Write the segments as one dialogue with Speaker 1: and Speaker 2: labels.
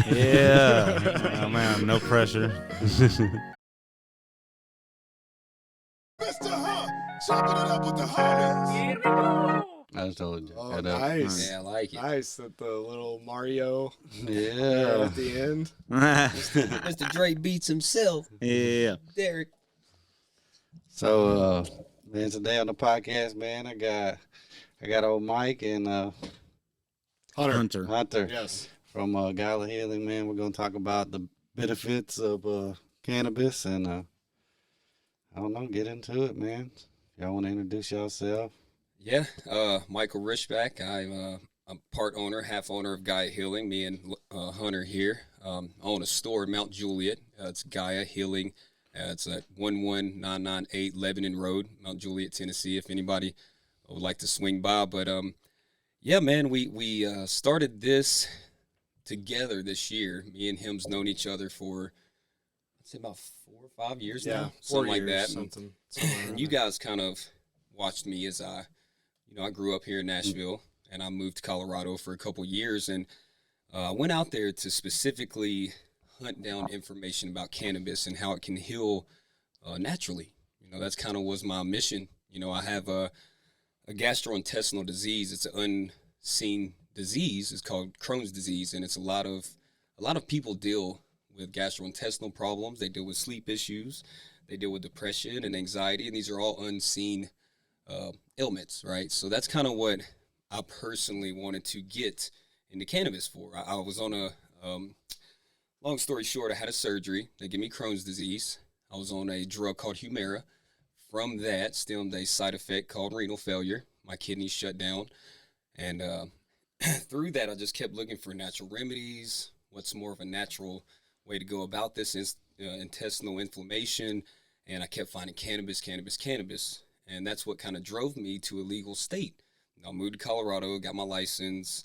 Speaker 1: Yeah. Oh, man, no pressure.
Speaker 2: Mr. Huh, chopping it up with the homies.
Speaker 3: I told you.
Speaker 4: Oh, nice.
Speaker 5: Yeah, I like it.
Speaker 4: Nice. That the little Mario
Speaker 3: Yeah.
Speaker 4: at the end.
Speaker 5: Mr. Dre beats himself.
Speaker 1: Yeah.
Speaker 5: Derek.
Speaker 3: So, man, today on the podcast, man, I got old Mike and Hunter
Speaker 4: Yes.
Speaker 3: from Gaia Healing, man. We're gonna talk about the benefits of cannabis and I don't know, get into it, man. Y'all want to introduce yourself?
Speaker 5: Yeah, Michael Rishback. I'm part owner, half owner of Gaia Healing. Me and Hunter here own a store in Mount Juliet. It's Gaia Healing. It's at 11998 Lebanon Road, Mount Juliet, Tennessee. If anybody would like to swing by, but yeah, man, we started this together this year. Me and him's known each other for I'd say about 4 or 5 years now, something like that.
Speaker 4: Something
Speaker 5: And you guys kind of watched me as I grew up here in Nashville, and I moved to Colorado for a couple years, and I went out there to specifically hunt down information about cannabis and how it can heal naturally. That's kind of was my mission. I have a gastrointestinal disease. It's an unseen disease. It's called Crohn's disease, and it's a lot of people deal with gastrointestinal problems. They deal with sleep issues. They deal with depression and anxiety, and these are all unseen ailments, right? So that's kind of what I personally wanted to get into cannabis for. I was on a, long story short, I had a surgery. They gave me Crohn's disease. I was on a drug called Humira. From that stemmed a side effect called renal failure. My kidneys shut down. And through that, I just kept looking for natural remedies. What's more of a natural way to go about this is intestinal inflammation. And I kept finding cannabis. And that's what kind of drove me to a legal state. I moved to Colorado, got my license,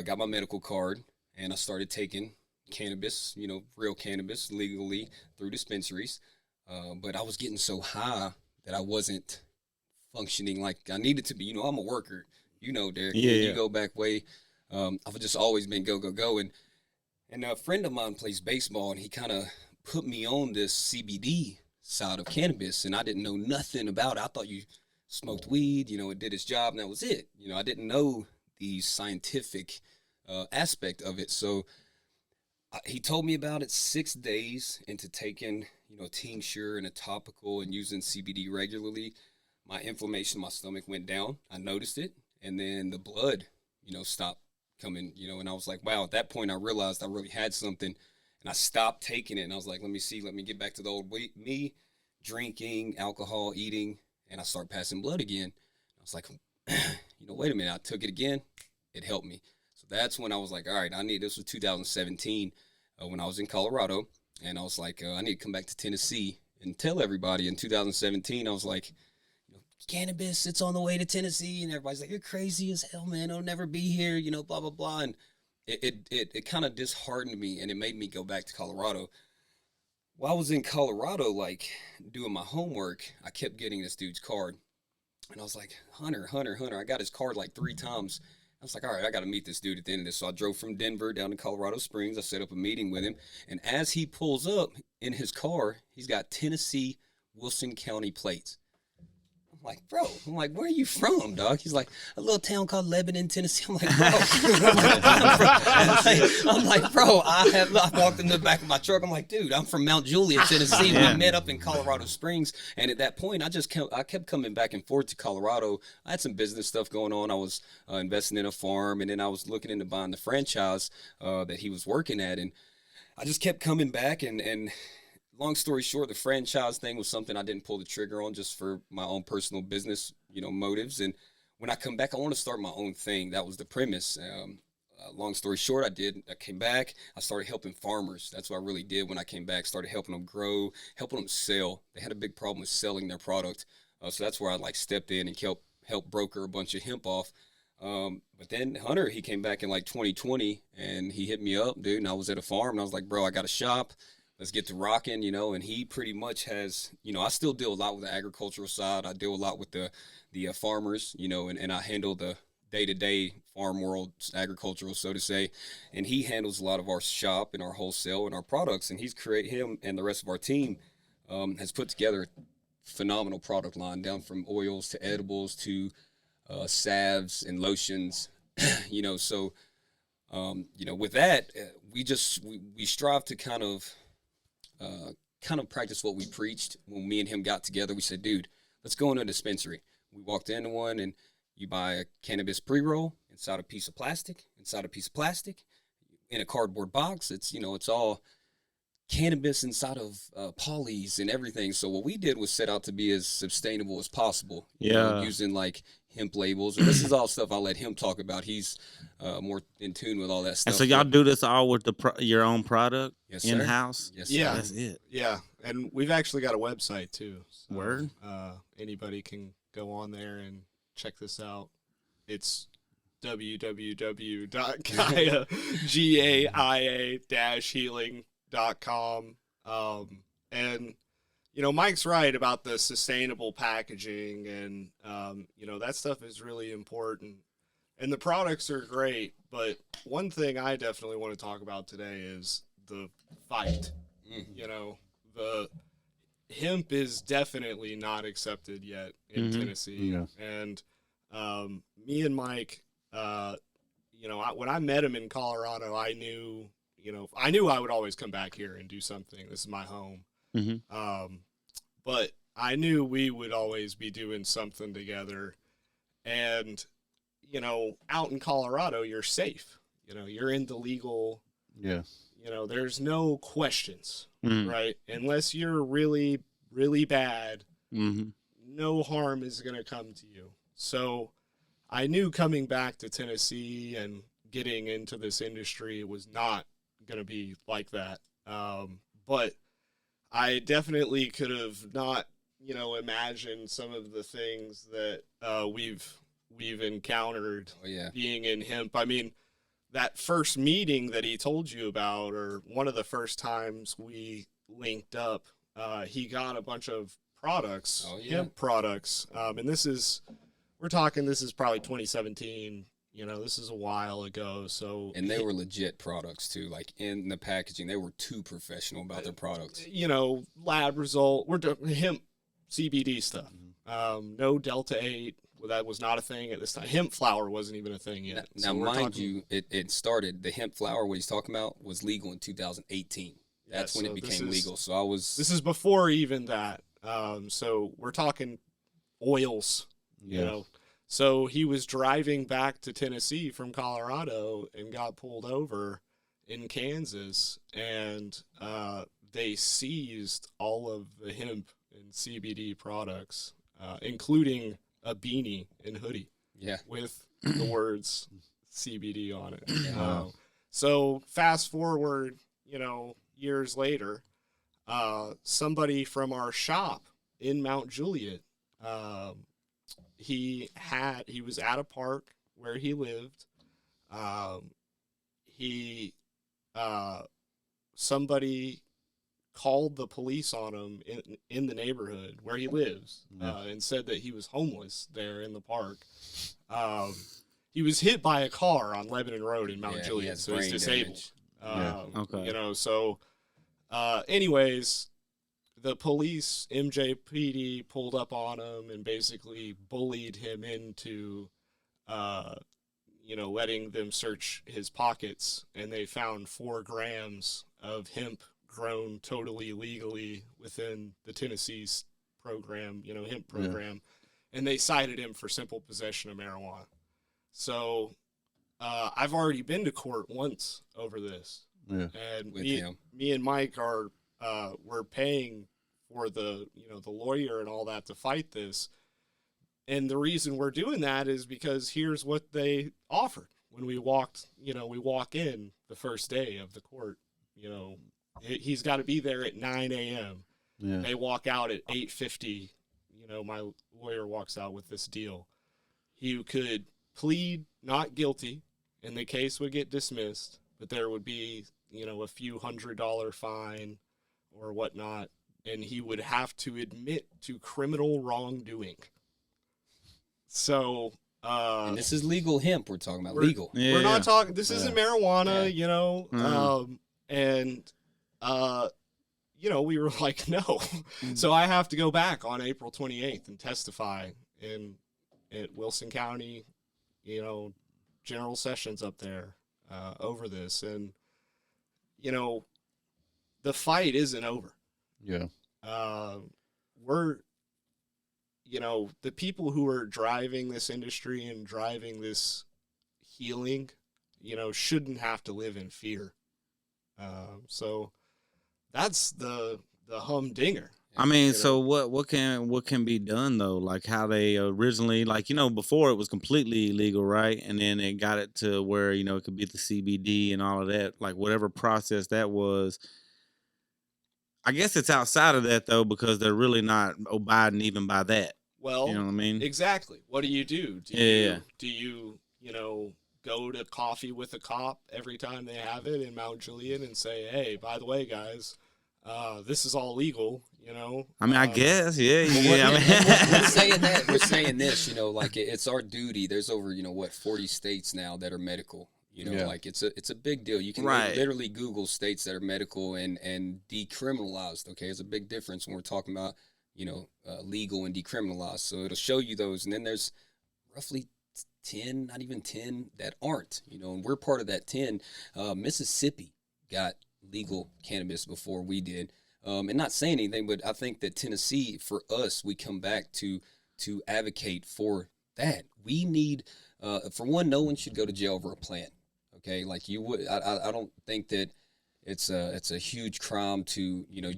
Speaker 5: got my medical card, and I started taking cannabis, real cannabis legally through dispensaries. But I was getting so high that I wasn't functioning like I needed to be. I'm a worker, Derek.
Speaker 1: Yeah.
Speaker 5: You go back way. I've just always been go. And a friend of mine plays baseball, and he kind of put me on this CBD side of cannabis, and I didn't know nothing about it. I thought you smoked weed, it did its job, and that was it. I didn't know the scientific aspect of it. So he told me about it 6 days into taking, a tincture and a topical and using CBD regularly. My inflammation in my stomach went down. I noticed it, and then the blood, stopped coming, and I was like, wow. At that point, I realized I really had something. And I stopped taking it, and I was like, let me get back to the old me, drinking, alcohol, eating, and I started passing blood again. I was like, wait a minute. I took it again. It helped me. So that's when I was like, all right, this was 2017 when I was in Colorado, and I was like, I need to come back to Tennessee and tell everybody. In 2017, I was like, cannabis, it's on the way to Tennessee, and everybody's like, you're crazy as hell, man. It'll never be here, blah, blah, blah. And it kind of disheartened me, and it made me go back to Colorado. While I was in Colorado, like doing my homework, I kept getting this dude's card, and I was like, Hunter, I got his card like 3 times. I was like, all right, I got to meet this dude at the end of this. So I drove from Denver down to Colorado Springs. I set up a meeting with him, and as he pulls up in his car, he's got Tennessee Wilson County plates. I'm like, bro, where are you from, dog? He's like, a little town called Lebanon, Tennessee. I'm like, bro. I'm like, bro, I walked in the back of my truck. I'm like, dude, I'm from Mount Juliet, Tennessee. We met up in Colorado Springs. And at that point, I kept coming back and forth to Colorado. I had some business stuff going on. I was investing in a farm, and then I was looking into buying the franchise that he was working at. And I just kept coming back, and long story short, the franchise thing was something I didn't pull the trigger on just for my own personal business, motives. And when I come back, I want to start my own thing. That was the premise. Long story short, I came back. I started helping farmers. That's what I really did when I came back. Started helping them grow, helping them sell. They had a big problem with selling their product. So that's where I stepped in and helped broker a bunch of hemp off. But then Hunter, he came back in 2020, and he hit me up, dude. And I was at a farm, and I was like, bro, I got a shop. Let's get to rocking, and he pretty much has, I still deal a lot with the agricultural side. I deal a lot with the farmers, and I handle the day-to-day farm world, agricultural, so to say, and he handles a lot of our shop and our wholesale and our products. And him and the rest of our team has put together a phenomenal product line, down from oils to edibles to salves and lotions. So with that, we strive to kind of practice what we preached. When me and him got together, we said, dude, let's go into a dispensary. We walked into one, and you buy a cannabis pre-roll inside a piece of plastic, in a cardboard box. It's all cannabis inside of polys and everything. So what we did was set out to be as sustainable as possible. Using like hemp labels. And this is all stuff I'll let him talk about. He's more in tune with all that stuff.
Speaker 1: And so y'all do this all with your own product?
Speaker 5: Yes, sir.
Speaker 1: In-house?
Speaker 5: Yes, sir.
Speaker 4: Yeah.
Speaker 1: That's it.
Speaker 4: Yeah, and we've actually got a website too. So,
Speaker 1: Word?
Speaker 4: Anybody can go on there and check this out. It's www.gaia-healing.com. And Mike's right about the sustainable packaging, and that stuff is really important. And the products are great, but one thing I definitely want to talk about today is the fight. The hemp is definitely not accepted yet in Tennessee.
Speaker 3: Yeah.
Speaker 4: And me and Mike, when I met him in Colorado, I knew I would always come back here and do something. This is my home. But I knew we would always be doing something together. And, out in Colorado, you're safe. You're in the legal.
Speaker 3: Yeah.
Speaker 4: There's no questions, right? Unless you're really, really bad, no harm is going to come to you. So I knew coming back to Tennessee and getting into this industry was not going to be like that. But I definitely could have not, imagined some of the things that we've encountered being in hemp. I mean, that first meeting that he told you about, or one of the first times we linked up, he got a bunch of products, hemp products. And this is probably 2017. This is a while ago. So,
Speaker 5: and they were legit products too. Like in the packaging, they were too professional about their products.
Speaker 4: Lab result. We're doing hemp CBD stuff. No Delta 8. Well, that was not a thing at this time. Hemp flower wasn't even a thing yet.
Speaker 5: Now, mind you, it started, the hemp flower, what he's talking about, was legal in 2018. That's when it became legal. So this
Speaker 4: is before even that. So we're talking oils, So he was driving back to Tennessee from Colorado and got pulled over in Kansas, and they seized all of the hemp and CBD products, including a beanie and hoodie with the words CBD on it. So fast forward, years later, somebody from our shop in Mount Juliet, he was at a park where he lived. Somebody called the police on him in the neighborhood where he lives, and said that he was homeless there in the park. He was hit by a car on Lebanon Road in Mount Juliet, so he's disabled. Anyways, the police, MJPD, pulled up on him and basically bullied him into, letting them search his pockets, and they found 4 grams of hemp grown totally legally within the Tennessee's program, hemp program, and they cited him for simple possession of marijuana. So I've already been to court once over this, and me and Mike are we're paying for the lawyer and all that to fight this, and the reason we're doing that is because here's what they offered when we walk in the first day of the court. He's got to be there at 9 a.m. They walk out at 8:50. My lawyer walks out with this deal. He could plead not guilty, and the case would get dismissed, but there would be, a few $100 fine or whatnot, and he would have to admit to criminal wrongdoing. So
Speaker 5: And this is legal hemp we're talking about.
Speaker 4: We're-
Speaker 5: Legal.
Speaker 1: Yeah,
Speaker 4: We're not
Speaker 1: yeah.
Speaker 4: talking. This isn't marijuana,
Speaker 5: Yeah.
Speaker 4: you know.
Speaker 1: Mhm.
Speaker 4: And you know, we were like, no. So I have to go back on April 28th and testify at Wilson County, you know, general sessions up there over this. And you know, the fight isn't over.
Speaker 3: Yeah.
Speaker 4: We're, you know, the people who are driving this industry and driving this healing, you know, shouldn't have to live in fear. So that's the humdinger.
Speaker 1: I mean,
Speaker 4: You
Speaker 1: so what can be done though? Like how they originally, like, you know, before it was completely illegal, right? And then it got it to where, you know, it could be the CBD and all of that, like whatever process that was. I guess it's outside of that though, because they're really not abiding even by that.
Speaker 4: Well,
Speaker 1: You know what I mean?
Speaker 4: exactly. What do you do?
Speaker 1: Yeah.
Speaker 4: Do you, you know, go to coffee with a cop every time they have it in Mount Juliet and say, hey, by the way, guys, this is all legal, you know?
Speaker 1: I mean, I guess, yeah,
Speaker 5: Well,
Speaker 1: yeah. I mean,
Speaker 5: we're saying that. We're saying this, you know, like it's our duty. There's over, you know, what, 40 states now that are medical. You know,
Speaker 3: Yeah.
Speaker 5: like it's a big deal. You can
Speaker 1: Right.
Speaker 5: literally Google states that are medical and decriminalized. Okay, there's a big difference when we're talking about, you know, legal and decriminalized. So it'll show you those, and then there's roughly 10, not even 10 that aren't. You know, and we're part of that 10. Mississippi got legal cannabis before we did. And not saying anything, but I think that Tennessee, for us, we come back to advocate for that. We need, for one, no one should go to jail over a plant. Okay, like you would, I don't think that it's a huge crime to, you know,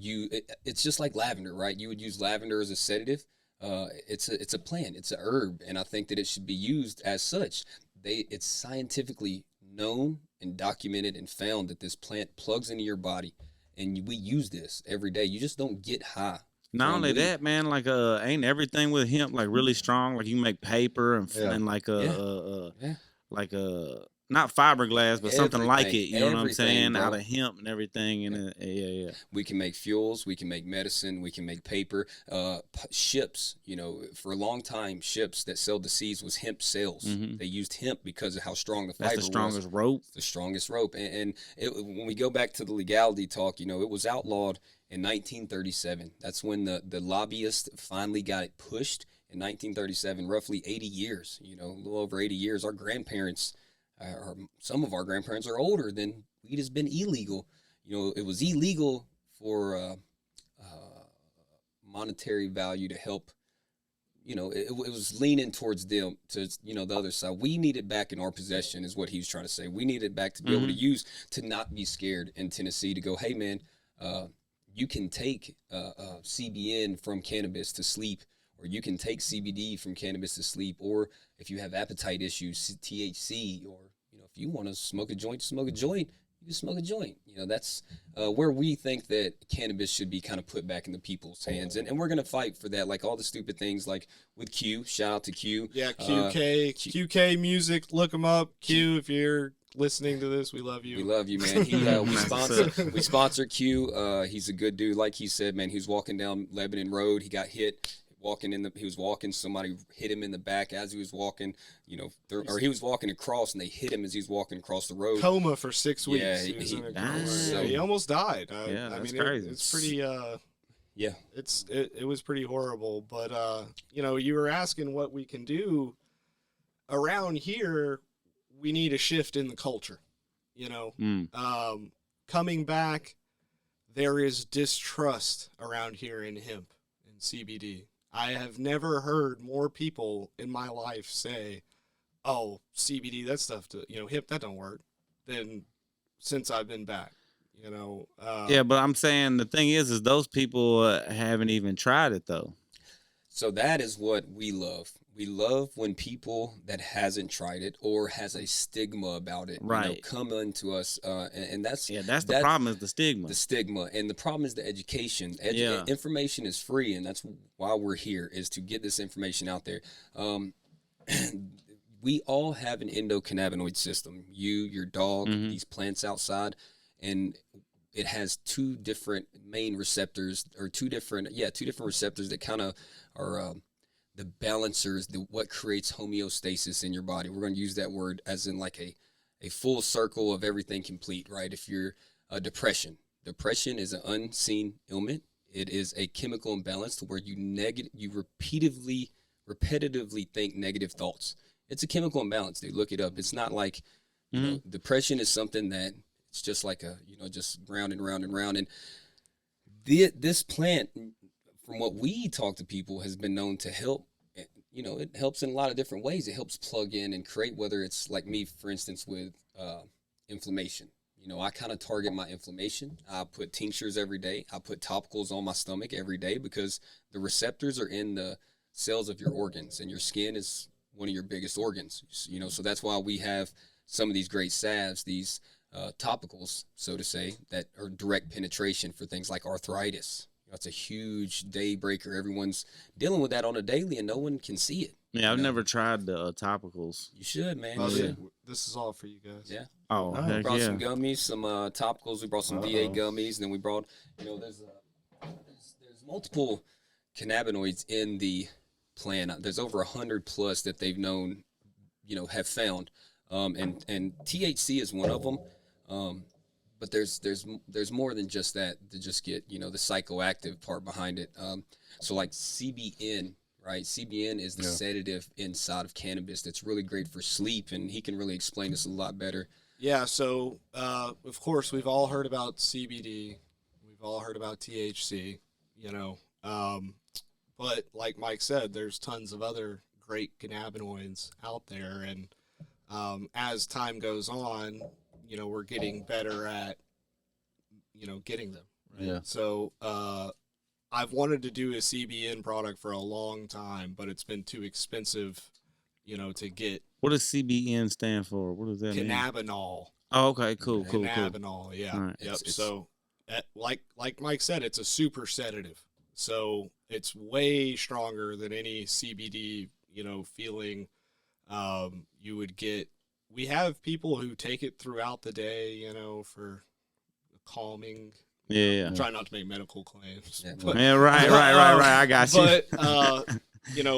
Speaker 5: it's just like lavender, right? You would use lavender as a sedative. It's a plant, it's a herb, and I think that it should be used as such. It's scientifically known and documented and found that this plant plugs into your body, and we use this every day. You just don't get high.
Speaker 1: not
Speaker 5: from
Speaker 1: only
Speaker 5: weed.
Speaker 1: that, man, like ain't everything with hemp like really strong? Like you can make paper and
Speaker 3: Yeah.
Speaker 1: and like
Speaker 5: Yeah.
Speaker 1: like not fiberglass, but something like it.
Speaker 5: Everything,
Speaker 1: You know what I'm
Speaker 5: everything,
Speaker 1: saying?
Speaker 5: bro.
Speaker 1: Out of hemp and everything, and yeah.
Speaker 5: We can make fuels, we can make medicine, we can make paper. Ships, you know, for a long time, ships that sailed the seas was hemp sails.
Speaker 1: Mhm.
Speaker 5: They used hemp because of how strong the fiber
Speaker 1: That's the
Speaker 5: was.
Speaker 1: strongest rope.
Speaker 5: The strongest rope. And when we go back to the legality talk, you know, it was outlawed in 1937. That's when the lobbyists finally got it pushed in 1937, roughly 80 years, you know, a little over 80 years. Our grandparents, or some of our grandparents are older than weed has been illegal. You know, it was illegal for monetary value to help. You know, it was leaning towards them, to, you know, the other side. We need it back in our possession is what he was trying to say. We need it back to be able to use, to not be scared in Tennessee, to go, hey, man, you can take CBN from cannabis to sleep, or you can take CBD from cannabis to sleep, or if you have appetite issues, THC, or, you know, if you want to smoke a joint, you can smoke a joint. You know, that's where we think that cannabis should be kind of put back in the people's hands. And we're going to fight for that, like all the stupid things, like with Q, shout out to Q.
Speaker 4: Yeah, QK Music, look him up. Q, if you're listening to this, we love you.
Speaker 5: We love you, man. We sponsor Q. He's a good dude. Like he said, man, he was walking down Lebanon Road. He got hit. He was walking. Somebody hit him in the back as he was walking. You know, or he was walking across, and they hit him as he was walking across the road.
Speaker 4: Coma for 6 weeks.
Speaker 5: Yeah,
Speaker 4: he was in a coma.
Speaker 1: Nice.
Speaker 4: Yeah, he almost died.
Speaker 1: Yeah,
Speaker 4: I
Speaker 1: that's
Speaker 4: mean,
Speaker 1: crazy.
Speaker 4: It's pretty.
Speaker 5: Yeah.
Speaker 4: It was pretty horrible. But you know, you were asking what we can do around here. We need a shift in the culture. You know, coming back, there is distrust around here in hemp and CBD. I have never heard more people in my life say, "Oh, CBD, that stuff, hemp, that don't work," than since I've been back. You know.
Speaker 1: Yeah, but I'm saying the thing is those people haven't even tried it though.
Speaker 5: So that is what we love. We love when people that hasn't tried it or has a stigma about it,
Speaker 1: Right,
Speaker 5: you know, come into us, and that's
Speaker 1: the problem is the stigma.
Speaker 5: The stigma, and the problem is the education.
Speaker 1: Yeah.
Speaker 5: Information is free, and that's why we're here, is to get this information out there. We all have an endocannabinoid system. You, your dog, these plants outside, and it has two different main receptors, or two different receptors that kind of are the balancers, what creates homeostasis in your body. We're going to use that word as in like a full circle of everything complete, right? If you're depression is an unseen ailment. It is a chemical imbalance to where you repetitively think negative thoughts. It's a chemical imbalance. They look it up. It's not like, depression is something that it's just like just round and round and round. And this plant, from what we talk to people, has been known to help. It helps in a lot of different ways. It helps plug in and create, whether it's like me, for instance, with inflammation. I kind of target my inflammation. I put tinctures every day. I put topicals on my stomach every day because the receptors are in the cells of your organs, and your skin is one of your biggest organs. So that's why we have some of these great salves, these topicals, so to say, that are direct penetration for things like arthritis. That's a huge day breaker. Everyone's dealing with that on a daily, and no one can see it.
Speaker 1: Yeah, I've never tried the topicals.
Speaker 5: You should, man.
Speaker 4: Oh,
Speaker 5: You should.
Speaker 4: this is all for you guys.
Speaker 5: Yeah.
Speaker 1: Oh,
Speaker 5: We
Speaker 1: heck
Speaker 5: brought
Speaker 1: yeah.
Speaker 5: some gummies, some topicals. We brought some VA gummies, and then we brought, there's multiple cannabinoids in the plant. There's over 100 plus that they've known, have found, and THC is one of them. But there's more than just that to just get, the psychoactive part behind it. So like CBN, right? CBN is the sedative inside of cannabis that's really great for sleep, and he can really explain this a lot better.
Speaker 4: Yeah, so of course we've all heard about CBD, we've all heard about THC, but like Mike said, there's tons of other great cannabinoids out there, and as time goes on, we're getting better at, getting them. Right?
Speaker 3: Yeah.
Speaker 4: So I've wanted to do a CBN product for a long time, but it's been too expensive, to get.
Speaker 1: What does CBN stand for? What does that mean?
Speaker 4: Cannabinol.
Speaker 1: Oh, okay, cool.
Speaker 4: Cannabinol, yeah.
Speaker 1: All right.
Speaker 4: Yep. So, like Mike said, it's a super sedative. So it's way stronger than any CBD, feeling you would get. We have people who take it throughout the day, for calming.
Speaker 1: Yeah.
Speaker 4: Try not to make medical claims.
Speaker 5: Yeah,
Speaker 4: but,
Speaker 1: Yeah, right. I got you.
Speaker 4: But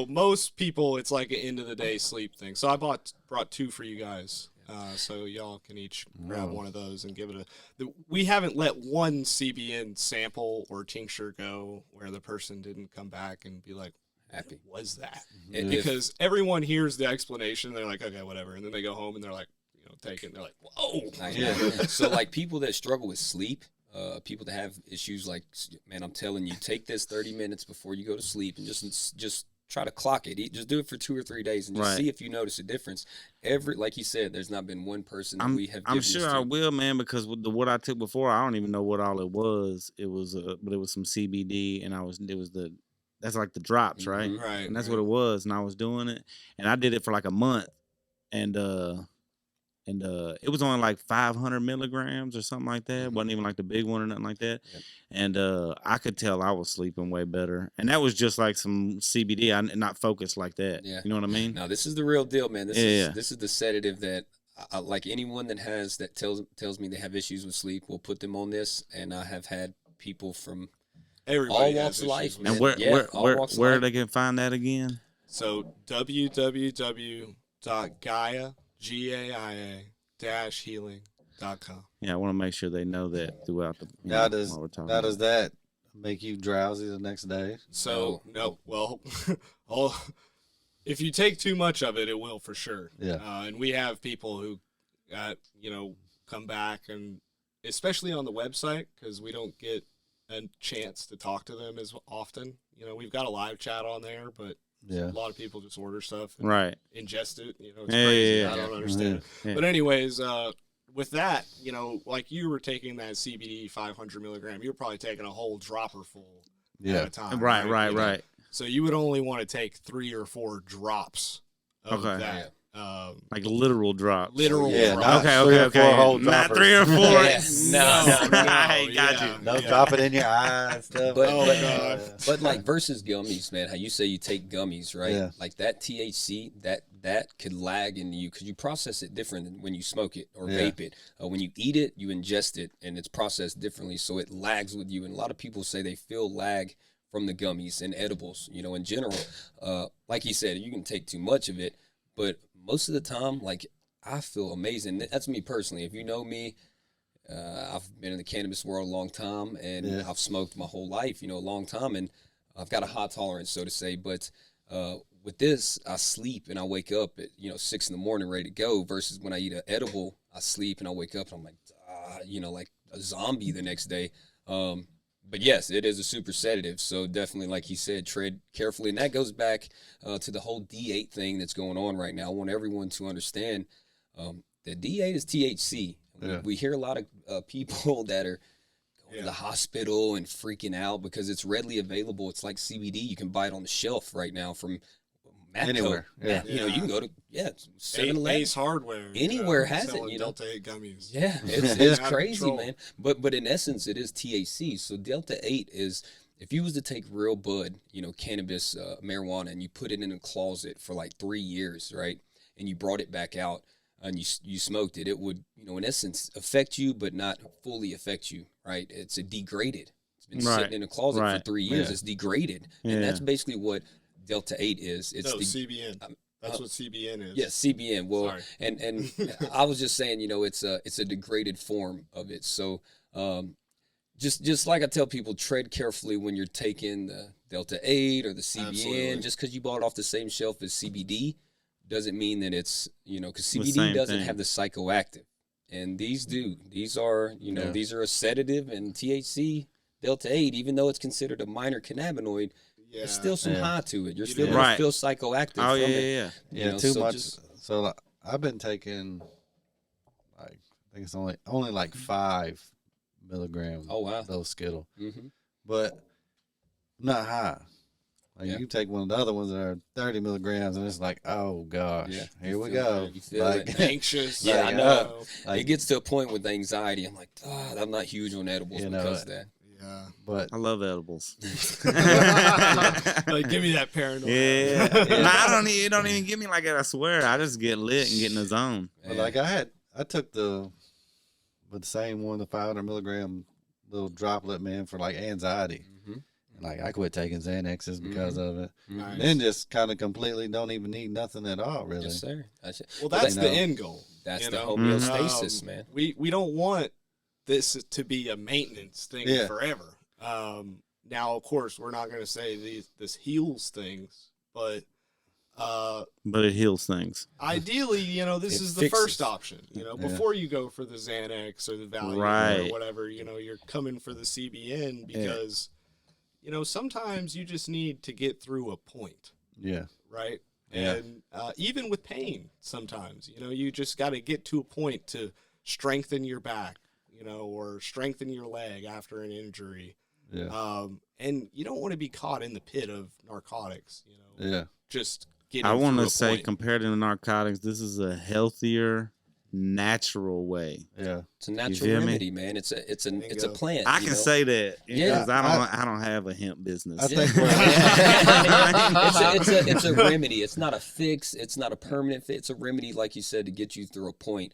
Speaker 4: most people, it's like an end of the day sleep thing. So I brought two for you guys. So y'all can each grab one of those and give it we haven't let one CBN sample or tincture go where the person didn't come back and be like,
Speaker 5: Happy.
Speaker 4: what was that?
Speaker 5: And
Speaker 4: Because everyone hears the explanation. They're like, okay, whatever. And then they go home and they're like, take it. And they're like, whoa.
Speaker 5: So like people that struggle with sleep, people that have issues like, man, I'm telling you, take this 30 minutes before you go to sleep and just try to clock it. Just do it for 2 or 3 days and just see if you notice a difference. Like you said, there's not been one person that we have.
Speaker 1: I'm sure I will, man, because with what I took before, I don't even know what all it was. It was, but it was some CBD, and that's like the drops, right?
Speaker 4: Right.
Speaker 1: And that's what it was. And I was doing it, and I did it for like a month, and it was only like 500 milligrams or something like that. It wasn't even like the big one or nothing like that.
Speaker 5: Yep.
Speaker 1: And I could tell I was sleeping way better. And that was just like some CBD, not focused like that.
Speaker 5: Yeah.
Speaker 1: You know what I mean?
Speaker 5: Now this is the real deal, man. This is the sedative that like anyone that tells me they have issues with sleep, will put them on this. And I have had people from
Speaker 4: Everybody
Speaker 5: all
Speaker 4: has
Speaker 5: walks of life,
Speaker 4: issues with
Speaker 5: man.
Speaker 1: And where
Speaker 5: Yeah, all walks of life.
Speaker 1: they can find that again?
Speaker 4: So www.gaia-healing.com.
Speaker 1: Yeah, I want to make sure they know that throughout the.
Speaker 3: Now does
Speaker 1: while we're talking
Speaker 3: now
Speaker 1: about
Speaker 3: does that make you drowsy the next day?
Speaker 4: So if you take too much of it, it will for sure.
Speaker 3: Yeah.
Speaker 4: And we have people who, come back, and especially on the website, because we don't get a chance to talk to them as often. We've got a live chat on there, but
Speaker 3: Yeah.
Speaker 4: a lot of people just order stuff and
Speaker 1: Right.
Speaker 4: ingest it. It's
Speaker 1: Yeah,
Speaker 4: crazy.
Speaker 1: yeah,
Speaker 4: I don't
Speaker 1: yeah.
Speaker 4: understand.
Speaker 1: Yeah.
Speaker 4: But anyways, with that, like you were taking that CBD 500 milligram, you're probably taking a whole dropper full at
Speaker 3: Yeah.
Speaker 4: a time.
Speaker 1: Right.
Speaker 4: So you would only want to take 3 or 4 drops of
Speaker 1: Okay.
Speaker 4: that.
Speaker 1: Like literal drops.
Speaker 4: Literal
Speaker 3: Yeah,
Speaker 4: drops.
Speaker 3: not
Speaker 1: Okay.
Speaker 3: 3 or 4 whole
Speaker 1: Not
Speaker 3: droppers.
Speaker 1: 3 or 4.
Speaker 5: Yeah. No.
Speaker 1: I got
Speaker 4: yeah.
Speaker 1: you.
Speaker 3: No, drop it in your eye and stuff.
Speaker 5: But,
Speaker 4: Oh,
Speaker 5: but,
Speaker 4: God.
Speaker 5: but like versus gummies, man, how you say you take gummies, right?
Speaker 3: Yeah.
Speaker 5: Like that THC, that could lag in you because you process it different than when you smoke it or
Speaker 3: Yeah.
Speaker 5: vape it. When you eat it, you ingest it, and it's processed differently, so it lags with you. And a lot of people say they feel lag from the gummies and edibles, you know, in general. Like you said, you can take too much of it, but most of the time, like, I feel amazing. That's me personally. If you know me, I've been in the cannabis world a long time, and I've smoked my whole life, you know, a long time, and I've got a high tolerance, so to say. But with this, I sleep and I wake up at, you know, 6 in the morning ready to go, versus when I eat an edible, I sleep and I wake up and I'm like, you know, like a zombie the next day. But yes, it is a super sedative. So definitely, like he said, tread carefully. And that goes back to the whole D8 thing that's going on right now. I want everyone to understand that D8 is THC.
Speaker 3: Yeah.
Speaker 5: We hear a lot of people that are going to the hospital and freaking out because it's readily available. It's like CBD. You can buy it on the shelf right now from Matco.
Speaker 3: Anywhere. Yeah.
Speaker 5: You know, you can go to 7-Eleven.
Speaker 4: Ace Hardware.
Speaker 5: Anywhere has it,
Speaker 4: selling
Speaker 5: you know.
Speaker 4: Delta 8 gummies.
Speaker 5: Yeah, it's
Speaker 4: Out of
Speaker 5: crazy,
Speaker 4: control.
Speaker 5: man. But in essence, it is THC. So Delta 8 is, if you was to take real bud, you know, cannabis, marijuana, and you put it in a closet for like 3 years, right, and you brought it back out and you smoked it, it would, you know, in essence, affect you, but not fully affect you, right? It's a degraded. It's been sitting in a closet for 3 years.
Speaker 3: Yeah.
Speaker 5: It's degraded, and that's basically what Delta 8 is. It's
Speaker 4: CBN. That's what CBN is.
Speaker 5: Yeah, CBN. Well,
Speaker 4: Sorry.
Speaker 5: and I was just saying, you know, it's a degraded form of it. So, just like I tell people, tread carefully when you're taking the Delta 8 or the CBN.
Speaker 4: Absolutely.
Speaker 5: Just because you bought it off the same shelf as CBD doesn't mean that it's, you know, because
Speaker 1: The
Speaker 5: CBD
Speaker 1: same
Speaker 5: doesn't
Speaker 1: thing.
Speaker 5: have the psychoactive, and these do. These are, you know, these are a sedative, and THC Delta 8, even though it's considered a minor cannabinoid. There's still some high to it. You're still going to feel psychoactive
Speaker 1: Oh,
Speaker 5: from
Speaker 1: yeah,
Speaker 5: it.
Speaker 1: yeah.
Speaker 5: You
Speaker 3: Yeah,
Speaker 5: know,
Speaker 3: too
Speaker 5: so
Speaker 3: much.
Speaker 5: just-
Speaker 3: So like, I've been taking, like, I think it's only like 5 milligrams.
Speaker 5: Oh, wow.
Speaker 3: Those Skittle,
Speaker 5: Mhm.
Speaker 3: but not high. Like
Speaker 5: Yeah.
Speaker 3: you take one of the other ones that are 30 milligrams, and it's like, oh gosh,
Speaker 5: Yeah.
Speaker 3: here we
Speaker 5: feel
Speaker 3: go.
Speaker 5: it. You feel
Speaker 3: Like,
Speaker 5: it.
Speaker 4: Anxious.
Speaker 5: Yeah, I
Speaker 3: like,
Speaker 5: know.
Speaker 3: like,
Speaker 5: It gets to a point with anxiety. I'm like, I'm not huge on edibles
Speaker 3: You know,
Speaker 5: because of that.
Speaker 4: Yeah.
Speaker 3: but
Speaker 1: I love edibles.
Speaker 4: Like, give me that paranoia.
Speaker 1: Yeah. Nah, I don't. It don't even get me like that. I swear. I just get lit and get in the zone.
Speaker 3: But like I took the same one, the 500 milligram little droplet, man, for like anxiety.
Speaker 5: Mhm.
Speaker 3: And like I quit taking Xanaxes because of it.
Speaker 4: Nice.
Speaker 3: Then just kind of completely don't even need nothing at all, really.
Speaker 5: Yes, sir.
Speaker 4: Well, that's
Speaker 3: you
Speaker 4: the
Speaker 3: know,
Speaker 4: end goal.
Speaker 5: That's
Speaker 4: you
Speaker 5: the
Speaker 4: know?
Speaker 5: homeostasis, man.
Speaker 4: We don't want this to be a maintenance thing
Speaker 3: Yeah.
Speaker 4: forever. Now, of course, we're not going to say this heals things, but
Speaker 1: But it heals things.
Speaker 4: ideally, you know, this
Speaker 5: It
Speaker 4: is the
Speaker 5: fixes.
Speaker 4: first option. You know,
Speaker 3: Yeah.
Speaker 4: before you go for the Xanax or the Valium or
Speaker 1: Right.
Speaker 4: whatever, you know, you're coming for the CBN because, you know, sometimes you just need to get through a point,
Speaker 3: Yeah.
Speaker 4: right?
Speaker 3: Yeah.
Speaker 4: And even with pain, sometimes, you know, you just got to get to a point to strengthen your back, you know, or strengthen your leg after an injury.
Speaker 3: Yeah.
Speaker 4: And you don't want to be caught in the pit of narcotics, you know,
Speaker 3: Yeah.
Speaker 4: just getting
Speaker 1: I want
Speaker 4: through
Speaker 1: to
Speaker 4: a
Speaker 1: say,
Speaker 4: point.
Speaker 1: compared to narcotics, this is a healthier, natural way.
Speaker 3: Yeah.
Speaker 5: It's a natural
Speaker 1: feel me?
Speaker 5: remedy, man. It's a
Speaker 4: Bingo.
Speaker 5: plant.
Speaker 1: I
Speaker 5: you
Speaker 1: can
Speaker 5: know?
Speaker 1: say that
Speaker 5: Yeah.
Speaker 1: because I don't have a hemp business.
Speaker 3: I
Speaker 5: Yeah.
Speaker 3: think we're-
Speaker 5: it's a remedy. It's not a fix. It's not a permanent fix. It's a remedy, like you said, to get you through a point.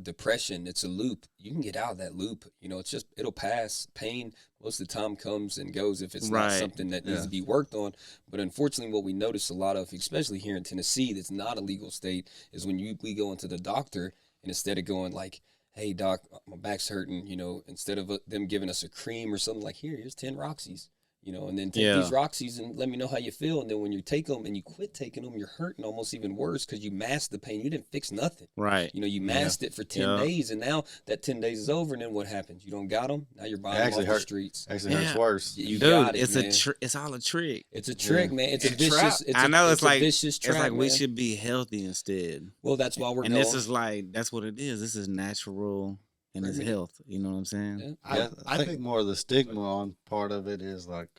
Speaker 5: Depression, it's a loop. You can get out of that loop. You know, it'll pass. Pain most of the time comes and goes if it's not
Speaker 1: Right.
Speaker 5: something that needs to be worked on. But unfortunately, what we notice a lot of, especially here in Tennessee, that's not a legal state, is when we go into the doctor and instead of going like, hey doc, my back's hurting, you know, instead of them giving us a cream or something like, here's 10 Roxys, you know, and then take these Roxys and let me know how you feel. And then when you take them and you quit taking them, you're hurting almost even worse because you masked the pain. You didn't fix nothing.
Speaker 1: Right.
Speaker 5: You know, you masked it for 10 days, and now that 10 days is over, and then what happens? You don't got them. Now you're buying them
Speaker 3: actually
Speaker 5: off the
Speaker 3: hurt.
Speaker 5: streets.
Speaker 3: Actually hurts worse.
Speaker 5: You
Speaker 1: Dude,
Speaker 5: got it,
Speaker 1: it's
Speaker 5: man.
Speaker 1: it's all a trick.
Speaker 5: It's a trick, man. It's a
Speaker 4: It's a trap.
Speaker 5: vicious. It's
Speaker 1: I know it's
Speaker 5: a
Speaker 1: like
Speaker 5: vicious trap,
Speaker 1: it's like we
Speaker 5: man.
Speaker 1: should be healthy instead.
Speaker 5: Well, that's why we're
Speaker 1: And
Speaker 5: going.
Speaker 1: this is like that's what it is. This is natural and it's
Speaker 5: Remedy.
Speaker 1: health. You know what I'm saying?
Speaker 5: Yeah.
Speaker 3: Yeah, I think more of the stigma on part of it is like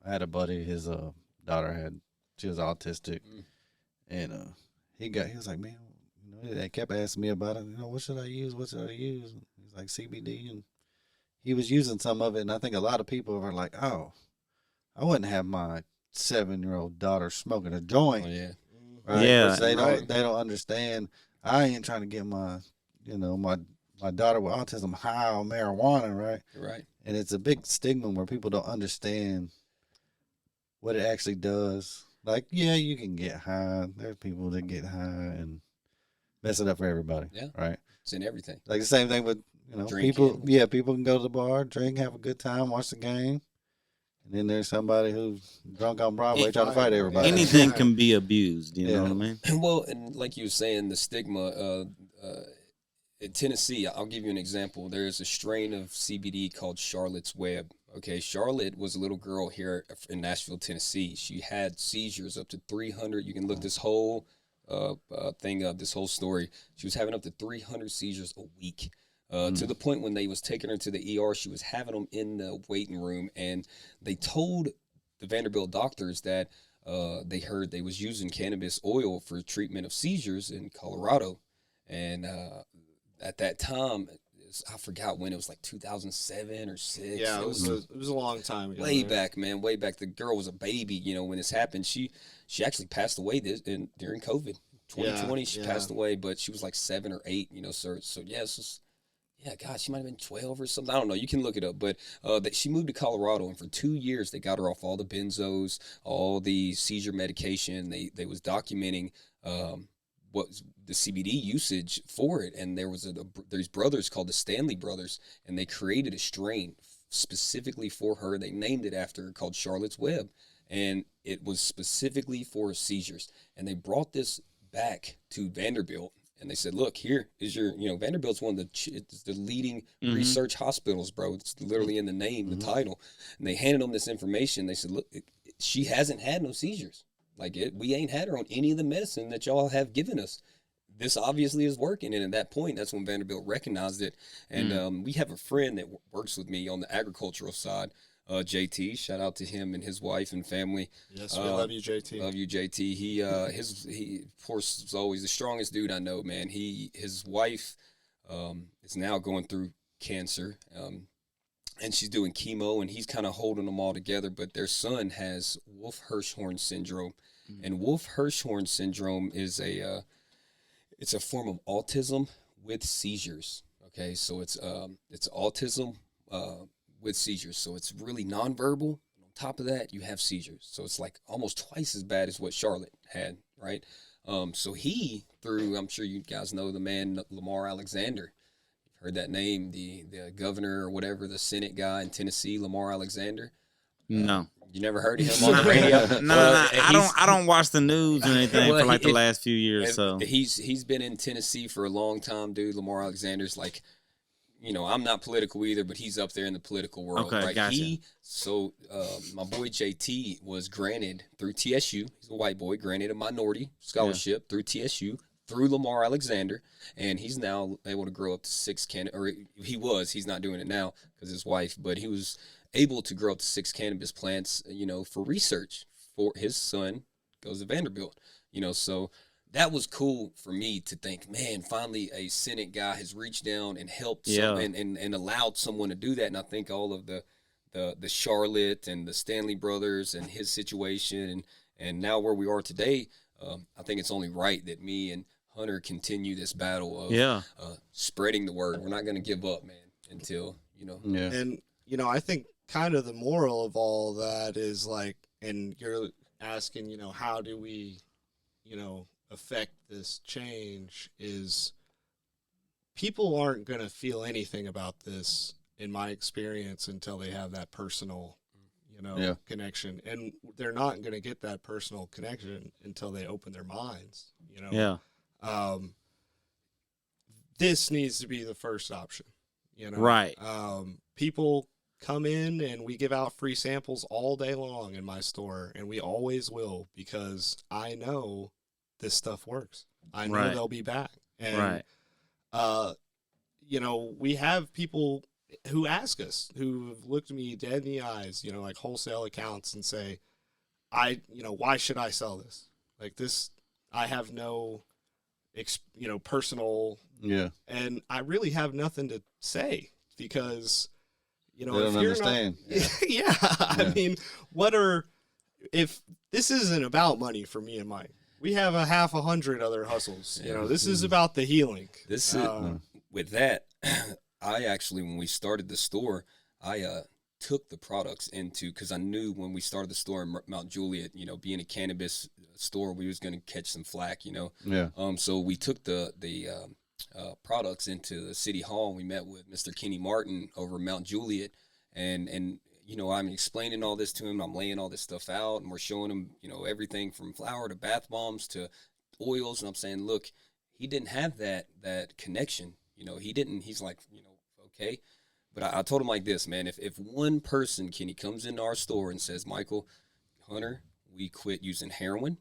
Speaker 3: I had a buddy, his daughter she was autistic, and he was like, man, you know, they kept asking me about it. You know, what should I use? What should I use? And he's like CBD, and he was using some of it, and I think a lot of people were like, oh, I wouldn't have my 7-year-old daughter smoking a joint.
Speaker 5: Oh, yeah.
Speaker 3: Right?
Speaker 1: Yeah.
Speaker 3: 'Cause they don't understand. I ain't trying to get my daughter with autism high on marijuana, right?
Speaker 5: You're right.
Speaker 3: And it's a big stigma where people don't understand what it actually does. Like, yeah, you can get high. There's people that get high and mess it up for everybody.
Speaker 5: Yeah.
Speaker 3: Right.
Speaker 5: It's in everything.
Speaker 3: Like the same thing with,
Speaker 5: Drinking.
Speaker 3: people. Yeah, people can go to the bar, drink, have a good time, watch the game. And then there's somebody who's drunk on Broadway trying to fight everybody.
Speaker 1: Anything can be abused. You know what I mean?
Speaker 5: Well, and like you were saying, the stigma. In Tennessee, I'll give you an example. There's a strain of CBD called Charlotte's Web. Okay, Charlotte was a little girl here in Nashville, Tennessee. She had seizures up to 300. You can look this whole thing up, this whole story. She was having up to 300 seizures a week. To the point when they was taking her to the ER, she was having them in the waiting room, and they told the Vanderbilt doctors that they heard they was using cannabis oil for treatment of seizures in Colorado, and at that time, I forgot when, it was like 2007 or 6.
Speaker 4: Yeah, it was a long time ago.
Speaker 5: Way back, man, way back. The girl was a baby, when this happened. She actually passed away during COVID. 2020, she passed away, but she was like 7 or 8, so yeah, God, she might have been 12 or something. I don't know. You can look it up. But she moved to Colorado, and for 2 years, they got her off all the benzos, all the seizure medication. They was documenting what the CBD usage for it. And there was there's brothers called the Stanley brothers, and they created a strain specifically for her. They named it after her, called Charlotte's Web. And it was specifically for seizures. And they brought this back to Vanderbilt. And they said, look, here is your, Vanderbilt's one of the leading research hospitals, bro. It's literally in the name, the title. And they handed them this information. They said, look, she hasn't had no seizures. Like, we ain't had her on any of the medicine that y'all have given us. This obviously is working. And at that point, that's when Vanderbilt recognized it. And we have a friend that works with me on the agricultural side, JT. Shout out to him and his wife and family.
Speaker 4: Yes, we love you, JT.
Speaker 5: Love you, JT. He of course is always the strongest dude I know, man. His wife is now going through cancer, and she's doing chemo, and he's kind of holding them all together. But their son has Wolf-Hirschhorn syndrome, and Wolf-Hirschhorn syndrome is it's a form of autism with seizures. Okay, so it's autism with seizures. So it's really nonverbal. On top of that, you have seizures. So it's like almost twice as bad as what Charlotte had, right? So I'm sure you guys know the man, Lamar Alexander. You've heard that name, the governor or whatever, the Senate guy in Tennessee, Lamar Alexander.
Speaker 1: No.
Speaker 5: You never heard of him on the radio?
Speaker 1: No. I don't watch the news or anything for like the last few years. So
Speaker 5: he's been in Tennessee for a long time, dude. Lamar Alexander's like, I'm not political either, but he's up there in the political world.
Speaker 1: Okay,
Speaker 5: right?
Speaker 1: gotcha.
Speaker 5: My boy JT was granted through TSU. He's a white boy, granted a minority scholarship through TSU, through Lamar Alexander, and he's now able to grow up to 6 he's not doing it now because his wife, but he was able to grow up to 6 cannabis plants, for research for his son goes to Vanderbilt, so that was cool for me to think, man, finally a Senate guy has reached down and helped and allowed someone to do that. And I think all of the Charlotte and the Stanley brothers and his situation and now where we are today, I think it's only right that me and Hunter continue this battle of spreading the word. We're not going to give up, man, until,
Speaker 3: Yeah.
Speaker 4: And, I think kind of the moral of all that is like, and you're asking, how do we, affect this change, is people aren't going to feel anything about this, in my experience, until they have that personal, connection. And they're not going to get that personal connection until they open their minds, This needs to be the first option,
Speaker 1: Right.
Speaker 4: People come in and we give out free samples all day long in my store, and we always will, because I know this stuff works. I know they'll be back. And, we have people who ask us, who have looked me dead in the eyes, like wholesale accounts, and say, why should I sell this? Like this, I have no, personal, and I really have nothing to say, because,
Speaker 3: they don't understand.
Speaker 4: I mean, if this isn't about money for me and Mike, we have 100 other hustles. This is about the healing.
Speaker 5: This is with that. I actually, when we started the store, I took the products into, because I knew when we started the store in Mount Juliet, you know, being a cannabis store, we was going to catch some flack, you know.
Speaker 3: Yeah.
Speaker 5: So we took the products into the city hall. And we met with Mr. Kenny Martin over Mount Juliet, and you know, I'm explaining all this to him. I'm laying all this stuff out, and we're showing him, you know, everything from flour to bath bombs to oils. And I'm saying, look, he didn't have that connection. You know, he didn't. He's like, you know, okay. But I told him like this, man. If one person, Kenny, comes into our store and says, Michael, Hunter, we quit using heroin,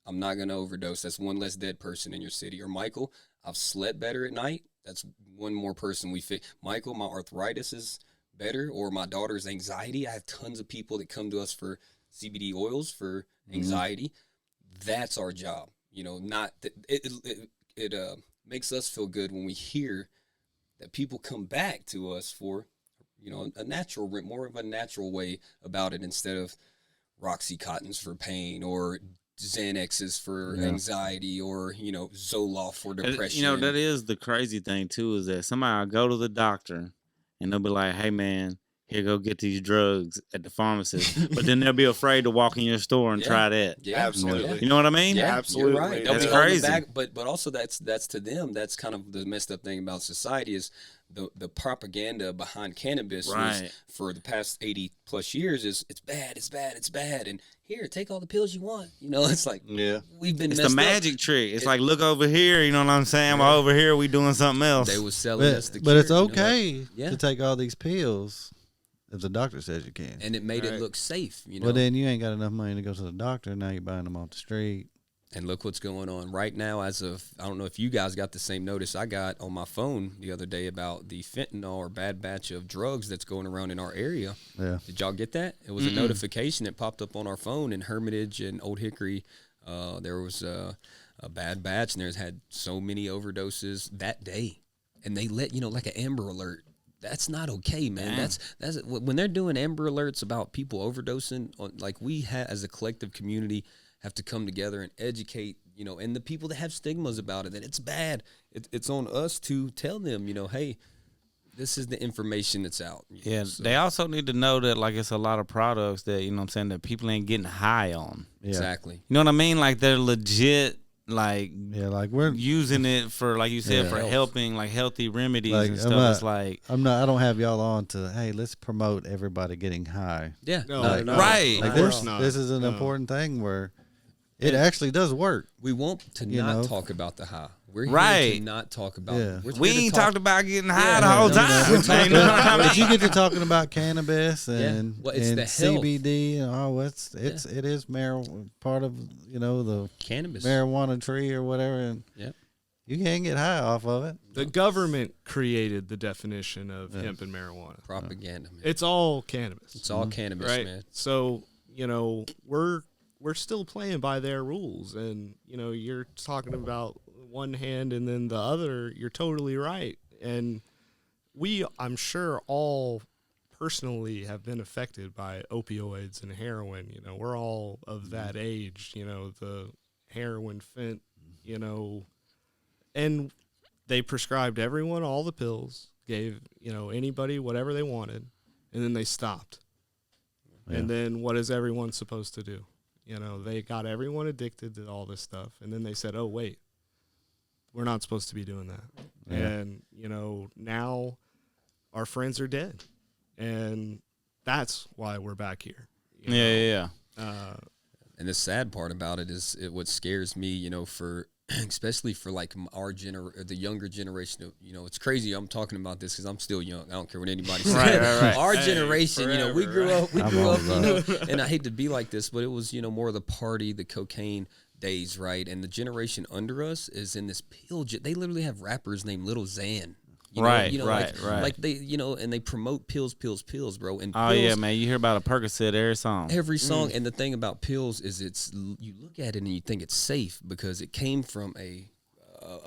Speaker 5: I'm not going to overdose. That's one less dead person in your city. Or Michael, I've slept better at night. That's one more person we fit. Michael, my arthritis is better, or my daughter's anxiety. I have tons of people that come to us for CBD oils for anxiety. That's our job. You know, not that it makes us feel good when we hear that people come back to us for, you know, a natural, more of a natural way about it, instead of Roxycontins for pain or Xanaxes for anxiety, or, you know, Zoloft for depression.
Speaker 1: You know, that is the crazy thing too, is that somebody will go to the doctor and they'll be like, hey man, here, go get these drugs at the pharmacist. But then they'll be afraid to walk in your store and try that.
Speaker 5: Yeah,
Speaker 4: Absolutely.
Speaker 1: You know what I mean?
Speaker 5: Yeah,
Speaker 4: Absolutely.
Speaker 5: You're right.
Speaker 1: That's
Speaker 5: They'll be holding
Speaker 1: crazy.
Speaker 5: back, but also that's to them. That's kind of the messed up thing about society, is the propaganda behind cannabis was,
Speaker 1: Right.
Speaker 5: for the past 80 plus years, is it's bad, it's bad, it's bad, and here, take all the pills you want. You know, it's like we've been
Speaker 1: It's
Speaker 5: messed
Speaker 1: the
Speaker 5: up.
Speaker 1: magic trick. It's like, look over here. You know what I'm saying? While over here, we doing something else.
Speaker 5: They was selling us the
Speaker 3: But
Speaker 5: cure,
Speaker 3: it's
Speaker 5: you know?
Speaker 3: okay
Speaker 5: Yeah.
Speaker 3: to take all these pills if the doctor says you can.
Speaker 5: And it made it
Speaker 4: Right.
Speaker 5: look safe, you know.
Speaker 3: Well, then you ain't got enough money to go to the doctor. Now you're buying them off the street.
Speaker 5: And look what's going on right now. As of, I don't know if you guys got the same notice I got on my phone the other day about the fentanyl or bad batch of drugs that's going around in our area.
Speaker 3: Yeah.
Speaker 5: Did y'all get that? It was a notification that popped up on our phone in Hermitage and Old Hickory. There was a bad batch, and there's had so many overdoses that day. And they let, you know, like an Amber Alert. That's not okay, man.
Speaker 1: Damn.
Speaker 5: That's when they're doing Amber Alerts about people overdosing. Like, we as a collective community have to come together and educate, you know, and the people that have stigmas about it, that it's bad. It's on us to tell them, you know, hey, this is the information that's out. You know,
Speaker 1: Yeah,
Speaker 5: so-
Speaker 1: they also need to know that, like, it's a lot of products that, you know what I'm saying, that people ain't getting high on.
Speaker 3: Yeah.
Speaker 5: exactly.
Speaker 1: You know what I mean? Like, they're legit, like,
Speaker 3: Yeah, like we're
Speaker 1: using it for, like you said,
Speaker 3: Yeah.
Speaker 1: for helping, like, healthy remedies
Speaker 3: Like,
Speaker 1: and
Speaker 3: I'm
Speaker 1: stuff.
Speaker 3: not-
Speaker 1: It's like,
Speaker 3: I don't have y'all on to, hey, let's promote everybody getting high.
Speaker 5: Yeah,
Speaker 4: No,
Speaker 3: Like-
Speaker 4: no,
Speaker 1: Right.
Speaker 3: Like
Speaker 4: Of course
Speaker 3: this,
Speaker 4: not.
Speaker 3: this is an
Speaker 4: No.
Speaker 3: important thing where it actually does work.
Speaker 5: we want to
Speaker 3: You
Speaker 5: not
Speaker 3: know?
Speaker 5: talk about the high. We're here
Speaker 1: Right.
Speaker 5: to not talk about.
Speaker 3: Yeah.
Speaker 5: We're
Speaker 1: we
Speaker 5: here to
Speaker 1: ain't
Speaker 5: talk
Speaker 1: talked about getting high
Speaker 5: Yeah,
Speaker 1: the whole
Speaker 5: no,
Speaker 1: time.
Speaker 5: we're
Speaker 1: man.
Speaker 5: talking
Speaker 1: You know what I
Speaker 3: But
Speaker 1: mean?
Speaker 3: you get to talking about cannabis and,
Speaker 5: Well, it's
Speaker 3: and
Speaker 5: the health.
Speaker 3: CBD and it is part of, you know, the
Speaker 5: cannabis.
Speaker 3: marijuana tree or whatever, and
Speaker 5: Yep.
Speaker 3: you can't get high off of it.
Speaker 4: The government created the definition of hemp and marijuana.
Speaker 5: Propaganda, man.
Speaker 4: It's all cannabis,
Speaker 5: It's all cannabis,
Speaker 4: right?
Speaker 5: man.
Speaker 4: So, you know, we're still playing by their rules, and you know, you're talking about one hand and then the other. You're totally right, and I'm sure, all personally have been affected by opioids and heroin. You know, we're all of that age. You know, the heroin, fent, you know, and they prescribed everyone all the pills, gave, you know, anybody whatever they wanted, and then they stopped. And then what is everyone supposed to do? You know, they got everyone addicted to all this stuff, and then they said, oh, wait, we're not supposed to be doing that.
Speaker 3: Yeah.
Speaker 4: And, you know, now our friends are dead, and that's why we're back here. you know?
Speaker 1: Yeah.
Speaker 5: And the sad part about it is what scares me, you know, for especially for like the younger generation. Of, you know, it's crazy. I'm talking about this because I'm still young. I don't care what anybody says.
Speaker 1: Right.
Speaker 5: Our
Speaker 4: Hey,
Speaker 5: generation, you know, we
Speaker 4: forever,
Speaker 5: grew up. We
Speaker 3: I'm
Speaker 5: grew up,
Speaker 3: old,
Speaker 5: you know, and I hate to be like this, but it was, you know, more of the party, the cocaine days, right? And the generation under us is in this pill. They literally have rappers named Little Xan. You know,
Speaker 1: Right,
Speaker 5: you know,
Speaker 1: right,
Speaker 5: like,
Speaker 1: right.
Speaker 5: like they, you know, and they promote pills, bro. And
Speaker 1: Oh,
Speaker 5: pills,
Speaker 1: yeah, man. You hear about a Percocet every song.
Speaker 5: every song. And the thing about pills is you look at it and you think it's safe because it came from a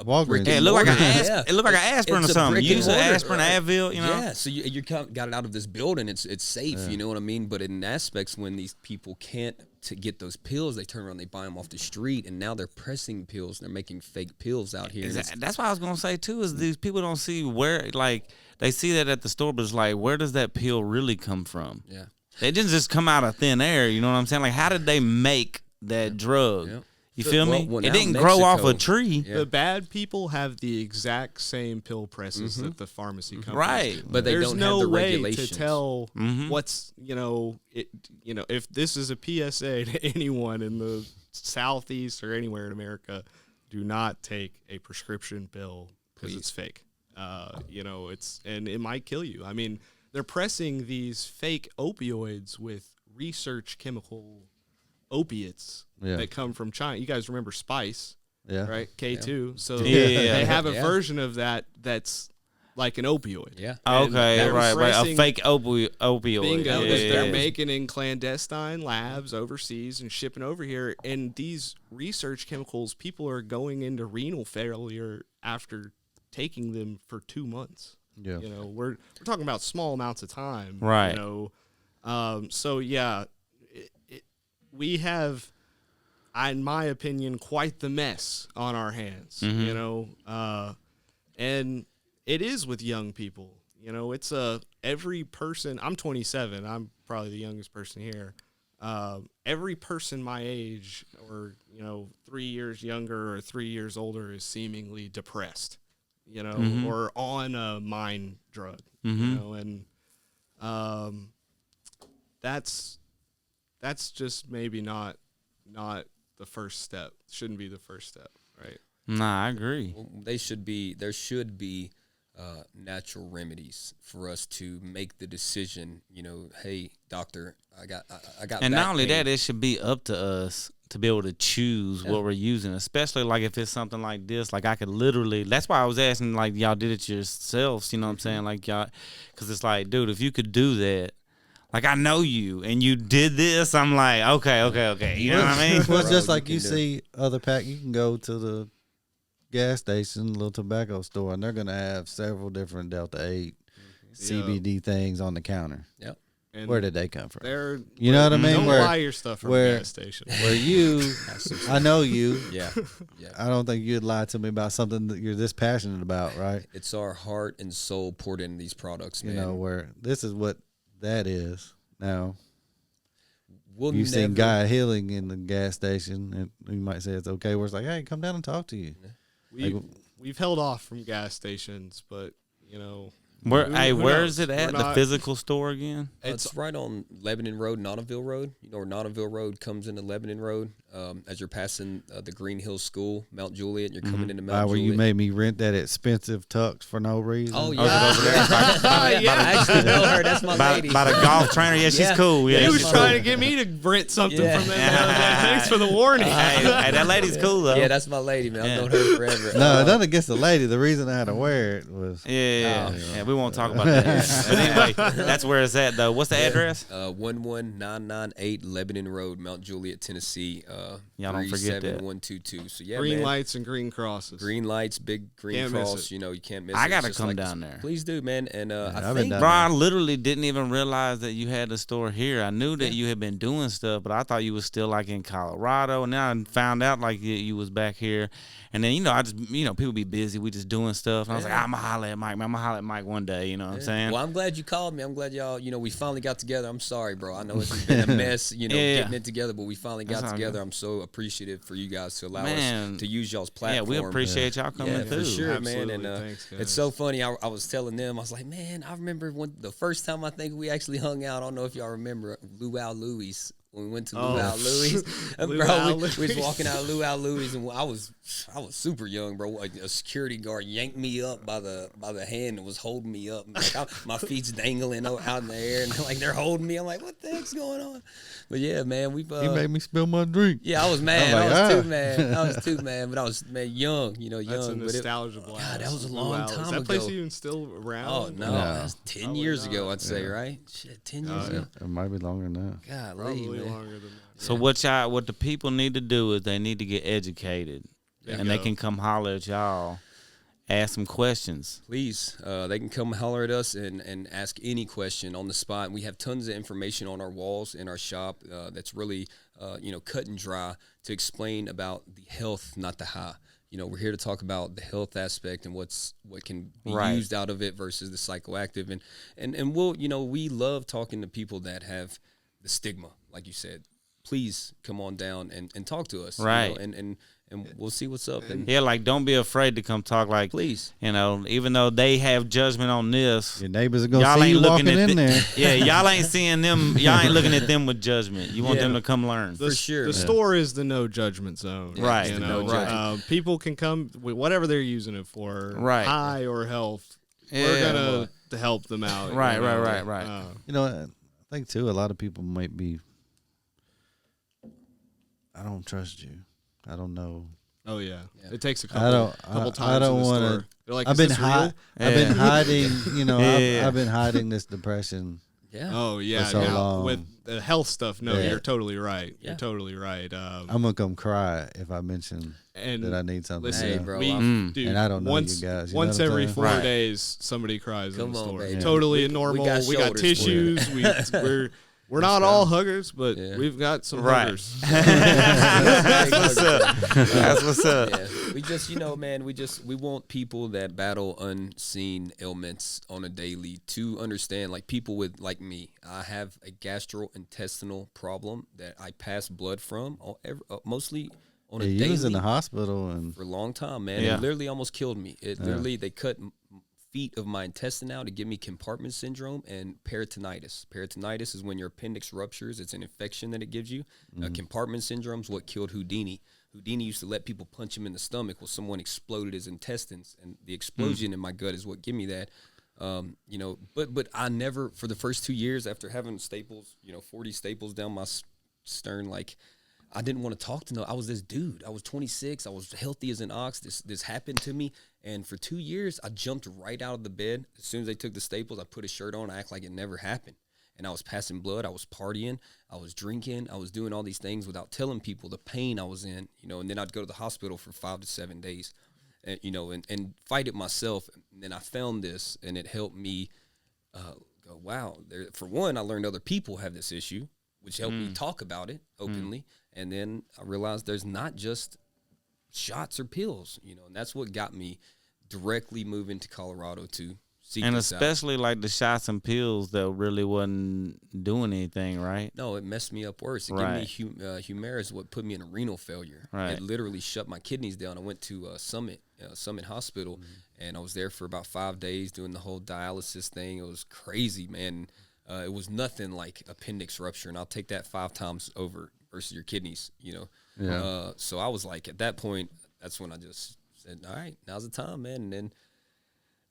Speaker 3: Walgreens.
Speaker 5: brick
Speaker 1: Yeah, it
Speaker 5: and
Speaker 1: looked like an
Speaker 5: mortar.
Speaker 1: aspirin. It looked like an aspirin or
Speaker 5: It's a
Speaker 1: something.
Speaker 5: brick and
Speaker 1: Use an
Speaker 5: mortar,
Speaker 1: aspirin,
Speaker 5: right?
Speaker 1: Advil, you know.
Speaker 5: Yeah, so you got it out of this building. It's safe, you know what I mean. But in aspects, when these people can't to get those pills, they turn around, they buy them off the street, and now they're pressing pills. They're making fake pills out here.
Speaker 1: That's what I was gonna say too. Is these people don't see where, like, they see that at the store, but it's like, where does that pill really come from?
Speaker 5: Yeah.
Speaker 1: They didn't just come out of thin air. You know what I'm saying? Like, how did they make that drug?
Speaker 5: Yeah.
Speaker 1: You feel me?
Speaker 5: Well,
Speaker 1: it
Speaker 5: now
Speaker 1: didn't grow off a
Speaker 5: Mexico-
Speaker 1: tree.
Speaker 5: Yeah.
Speaker 4: The bad people have the exact same pill presses that the pharmacy companies
Speaker 1: Right.
Speaker 4: do.
Speaker 5: But they
Speaker 4: There's
Speaker 5: don't
Speaker 4: no
Speaker 5: have the
Speaker 4: way
Speaker 5: regulations.
Speaker 4: to tell
Speaker 1: Mhm.
Speaker 4: what's if this is a PSA to anyone in the Southeast or anywhere in America, do not take a prescription pill because it's fake. And it might kill you. I mean, they're pressing these fake opioids with research chemical opiates that come from China. You guys remember Spice, right? K2. So
Speaker 1: Yeah.
Speaker 4: they have a
Speaker 5: Yeah.
Speaker 4: version of that that's like an opioid.
Speaker 5: Yeah.
Speaker 4: And
Speaker 1: Okay,
Speaker 4: they're
Speaker 1: right. A
Speaker 4: pressing-
Speaker 1: fake opioid.
Speaker 4: Bingo,
Speaker 1: Yeah,
Speaker 4: that
Speaker 1: yeah,
Speaker 4: they're
Speaker 1: yeah.
Speaker 4: making in clandestine labs overseas and shipping over here. And these research chemicals, people are going into renal failure after taking them for 2 months.
Speaker 3: Yeah.
Speaker 4: We're talking about small amounts of time,
Speaker 1: Right.
Speaker 4: So yeah, we have, in my opinion, quite the mess on our hands. And it is with young people. It's every person. I'm 27. I'm probably the youngest person here. Every person my age, or 3 years younger or 3 years older, is seemingly depressed. Or on a mind drug. And that's just maybe not the first step. Shouldn't be the first step, right?
Speaker 1: Nah, I agree.
Speaker 5: Well, there should be natural remedies for us to make the decision. Hey, doctor, I got.
Speaker 1: And
Speaker 5: back
Speaker 1: not only
Speaker 5: pain.
Speaker 1: that, it should be up to us to be able to choose what we're using, especially like if it's something like this. Like, I could literally, that's why I was asking, like, y'all did it yourselves, you know what I'm saying? Like, y'all, because it's like, dude, if you could do that, like, I know you and you did this, I'm like, okay. You know what I mean?
Speaker 3: Well, it's just
Speaker 5: Bro,
Speaker 3: like
Speaker 5: you
Speaker 3: you
Speaker 5: can
Speaker 3: see other you can go to the gas station, little tobacco store, and they're going to have several different Delta 8 CBD things on the counter.
Speaker 5: Yep.
Speaker 4: And
Speaker 3: Where did they come from?
Speaker 4: they're,
Speaker 3: You know what I mean?
Speaker 4: Don't
Speaker 3: Where-
Speaker 4: buy your stuff from a
Speaker 3: where-
Speaker 4: gas station.
Speaker 3: Where you, I know you.
Speaker 5: Yeah.
Speaker 3: I don't think you'd lie to me about something that you're this passionate about, right?
Speaker 5: It's our heart and soul poured into these products,
Speaker 3: You
Speaker 5: man.
Speaker 3: know, where this is what that is. Now,
Speaker 5: We'll
Speaker 3: you've seen
Speaker 5: never-
Speaker 3: Gaia Healing in the gas station, and you might say it's okay. Where it's like, hey, come down and talk to you.
Speaker 4: We've held off from gas stations, but
Speaker 1: Where,
Speaker 4: Who
Speaker 1: where
Speaker 4: knows?
Speaker 1: is it at?
Speaker 4: We're
Speaker 1: The
Speaker 4: not-
Speaker 1: physical store again?
Speaker 5: It's right on Lebanon Road, Nonneville Road. Where Nonneville Road comes into Lebanon Road. As you're passing the Green Hills School, Mount Juliet, and you're coming into Mount
Speaker 3: Where
Speaker 5: Juliet.
Speaker 3: you made me rent that expensive tux for no reason.
Speaker 5: Oh,
Speaker 1: Is
Speaker 5: yeah.
Speaker 1: it over there?
Speaker 5: Yeah, I actually know her. That's my
Speaker 1: By,
Speaker 5: lady.
Speaker 1: by the golf trainer? Yeah, she's
Speaker 5: Yeah.
Speaker 1: cool. Yeah,
Speaker 4: he was
Speaker 1: she's
Speaker 4: trying
Speaker 1: cool.
Speaker 4: to get me to rent something
Speaker 5: Yeah.
Speaker 4: from them. Thanks for the warning.
Speaker 1: Hey, that lady's cool, though.
Speaker 5: Yeah, that's my lady, man.
Speaker 1: Yeah.
Speaker 5: I've known her forever.
Speaker 3: No, nothing against the lady. The reason I had to wear it was
Speaker 1: Yeah, we won't talk about that. But anyway, that's where it's at, though. What's the address?
Speaker 5: 11998 Lebanon Road, Mount Juliet, Tennessee.
Speaker 1: Y'all don't forget that.
Speaker 5: 37122. So yeah,
Speaker 4: Green
Speaker 5: man.
Speaker 4: lights and green crosses.
Speaker 5: Green lights, big green
Speaker 4: Can't miss
Speaker 5: cross.
Speaker 4: it.
Speaker 5: You can't miss it.
Speaker 1: I
Speaker 5: It's
Speaker 1: gotta
Speaker 5: just
Speaker 1: come
Speaker 5: like
Speaker 1: down there.
Speaker 5: Please do, man. And
Speaker 3: I've
Speaker 5: I
Speaker 3: been
Speaker 5: think
Speaker 3: down
Speaker 1: Bro, I literally didn't even realize that you had a store here. I knew that you had been doing stuff, but I thought you was still like in Colorado. And then I found out like you was back here. And then, I just, people be busy. We just doing stuff. And I was like, I'm going to holler at Mike, man. I'm going to holler at Mike one day. You know what I'm saying?
Speaker 5: Well, I'm glad you called me. I'm glad y'all, we finally got together. I'm sorry, bro. I know it's been a mess,
Speaker 1: Yeah.
Speaker 5: getting it together, but we finally
Speaker 1: That's
Speaker 5: got
Speaker 1: all
Speaker 5: together.
Speaker 1: good.
Speaker 5: I'm so appreciative for you guys to allow
Speaker 1: Man.
Speaker 5: us to use y'all's
Speaker 1: Yeah,
Speaker 5: platform.
Speaker 1: we appreciate y'all coming
Speaker 5: Yeah,
Speaker 1: through.
Speaker 5: for sure,
Speaker 4: Absolutely.
Speaker 5: man. And
Speaker 4: Thanks, guys.
Speaker 5: it's so funny. I was telling them, I was like, man, I remember when the first time I think we actually hung out. I don't know if y'all remember Luau Louis. When we went to Luau Louis,
Speaker 4: Luau
Speaker 5: bro, we was
Speaker 4: Louis.
Speaker 5: walking out of Luau Louis, and I was super young, bro. Like, a security guard yanked me up by the hand and was holding me up. Like, my feet's dangling out in the air, and they're holding me. I'm like, what the heck's going on? But yeah, man, we've
Speaker 3: he made me spill my drink.
Speaker 5: yeah, I was mad.
Speaker 3: I'm like,
Speaker 5: I was
Speaker 3: ah.
Speaker 5: too mad. I was too mad, but I was young, young.
Speaker 4: That's a
Speaker 5: but
Speaker 4: nostalgia blast.
Speaker 5: God, that was a long
Speaker 4: Wow.
Speaker 5: time
Speaker 4: Is that place
Speaker 5: ago.
Speaker 4: even still around?
Speaker 5: Oh no,
Speaker 3: No.
Speaker 5: that's 10
Speaker 4: Probably
Speaker 5: years
Speaker 4: not.
Speaker 5: ago, I'd say, right? Shit, 10 years ago.
Speaker 3: It might be longer than that.
Speaker 5: Golly,
Speaker 4: Probably
Speaker 5: man.
Speaker 4: longer than that.
Speaker 1: So what the people need to do is they need to get educated. and they can come holler at y'all, ask some questions.
Speaker 5: Please, they can come holler at us and ask any question on the spot. We have tons of information on our walls in our shop that's really, cut and dry to explain about the health, not the high. We're here to talk about the health aspect and what can be used out of it versus the psychoactive. And we'll, we love talking to people that have the stigma, like you said. Please come on down and talk to us.
Speaker 1: Right.
Speaker 5: And we'll see what's up. And
Speaker 1: Yeah, like don't be afraid to come talk. Like,
Speaker 5: please,
Speaker 1: even though they have judgment on this,
Speaker 3: Your neighbors are gonna
Speaker 1: y'all
Speaker 3: see
Speaker 1: ain't
Speaker 3: you
Speaker 1: looking
Speaker 3: walking
Speaker 1: at
Speaker 3: in there.
Speaker 1: Yeah, y'all ain't seeing them. Y'all ain't looking at them with judgment. You want them to come learn.
Speaker 5: for sure.
Speaker 4: The store is the no judgment zone.
Speaker 1: Right.
Speaker 4: You
Speaker 1: The
Speaker 4: know,
Speaker 1: no judgment.
Speaker 4: people can come with whatever they're using it for,
Speaker 1: Right.
Speaker 4: high or health.
Speaker 1: Yeah,
Speaker 4: We're going to help them out.
Speaker 1: Right,
Speaker 4: you know?
Speaker 1: right.
Speaker 3: I think too. A lot of people might be. I don't trust you. I don't know.
Speaker 4: Oh yeah. It takes a
Speaker 3: I
Speaker 4: couple
Speaker 3: don't.
Speaker 4: times.
Speaker 3: I don't
Speaker 4: want
Speaker 3: want
Speaker 4: to. They're like,
Speaker 3: I've
Speaker 4: is
Speaker 3: been
Speaker 4: this real?
Speaker 3: I've been hiding.
Speaker 1: Yeah.
Speaker 3: I've been hiding this depression.
Speaker 5: Yeah.
Speaker 4: Oh yeah.
Speaker 3: For so
Speaker 4: now,
Speaker 3: long.
Speaker 4: with the health stuff, no,
Speaker 3: Yeah.
Speaker 4: you're totally right.
Speaker 5: Yeah.
Speaker 4: You're totally right.
Speaker 3: I'm gonna come cry if I mention
Speaker 4: And
Speaker 3: that I need something.
Speaker 4: listen,
Speaker 5: Hey, bro,
Speaker 4: dude,
Speaker 3: And I don't know
Speaker 4: once,
Speaker 3: you guys. You know
Speaker 4: once
Speaker 3: what I'm
Speaker 4: every
Speaker 3: saying?
Speaker 4: 4
Speaker 1: Right.
Speaker 4: days, somebody cries in
Speaker 5: Come
Speaker 4: the
Speaker 5: on,
Speaker 4: store.
Speaker 5: baby.
Speaker 4: Totally
Speaker 5: We
Speaker 4: normal.
Speaker 5: got
Speaker 4: We got
Speaker 5: shoulders for you.
Speaker 4: tissues. We're not all huggers, but
Speaker 5: Yeah.
Speaker 4: we've got some
Speaker 1: Right.
Speaker 4: huggers.
Speaker 1: That's what's up. That's what's up.
Speaker 5: Yeah. We just, man, we want people that battle unseen ailments on a daily to understand, like people like me. I have a gastrointestinal problem that I pass blood from mostly on a
Speaker 3: Yeah,
Speaker 5: daily
Speaker 3: you was in the hospital and
Speaker 5: for a long time, man.
Speaker 1: Yeah.
Speaker 5: It literally almost killed me. Literally, they cut feet of my intestine out to give me compartment syndrome and peritonitis. Peritonitis is when your appendix ruptures. It's an infection that it gives you. Compartment syndrome is what killed Houdini. Houdini used to let people punch him in the stomach while someone exploded his intestines, and the explosion in my gut is what gave me that. But I never, for the first 2 years after having staples, 40 staples down my stern, like I didn't want to talk to no. I was this dude. I was 26. I was healthy as an ox. This happened to me, and for 2 years, I jumped right out of the bed as soon as they took the staples. I put a shirt on. I act like it never happened. And I was passing blood. I was partying. I was drinking. I was doing all these things without telling people the pain I was in, and then I'd go to the hospital for 5 to 7 days, and, and fight it myself. And then I found this, and it helped me go, wow. For one, I learned other people have this issue, which helped me talk about it openly. And then I realized there's not just shots or pills, and that's what got me directly moving to Colorado to seek
Speaker 1: And
Speaker 5: this out.
Speaker 1: especially like the shots and pills that really wasn't doing anything, right?
Speaker 5: No, it messed me up worse. It
Speaker 1: Right.
Speaker 5: gave me Humira is what put me in a renal failure.
Speaker 1: Right.
Speaker 5: It literally shut my kidneys down. I went to Summit Hospital, and I was there for about 5 days doing the whole dialysis thing. It was crazy, man. It was nothing like appendix rupture, and I'll take that 5 times over versus your kidneys,
Speaker 3: Yeah.
Speaker 5: So I was like, at that point, that's when I just said, all right, now's the time, man. And then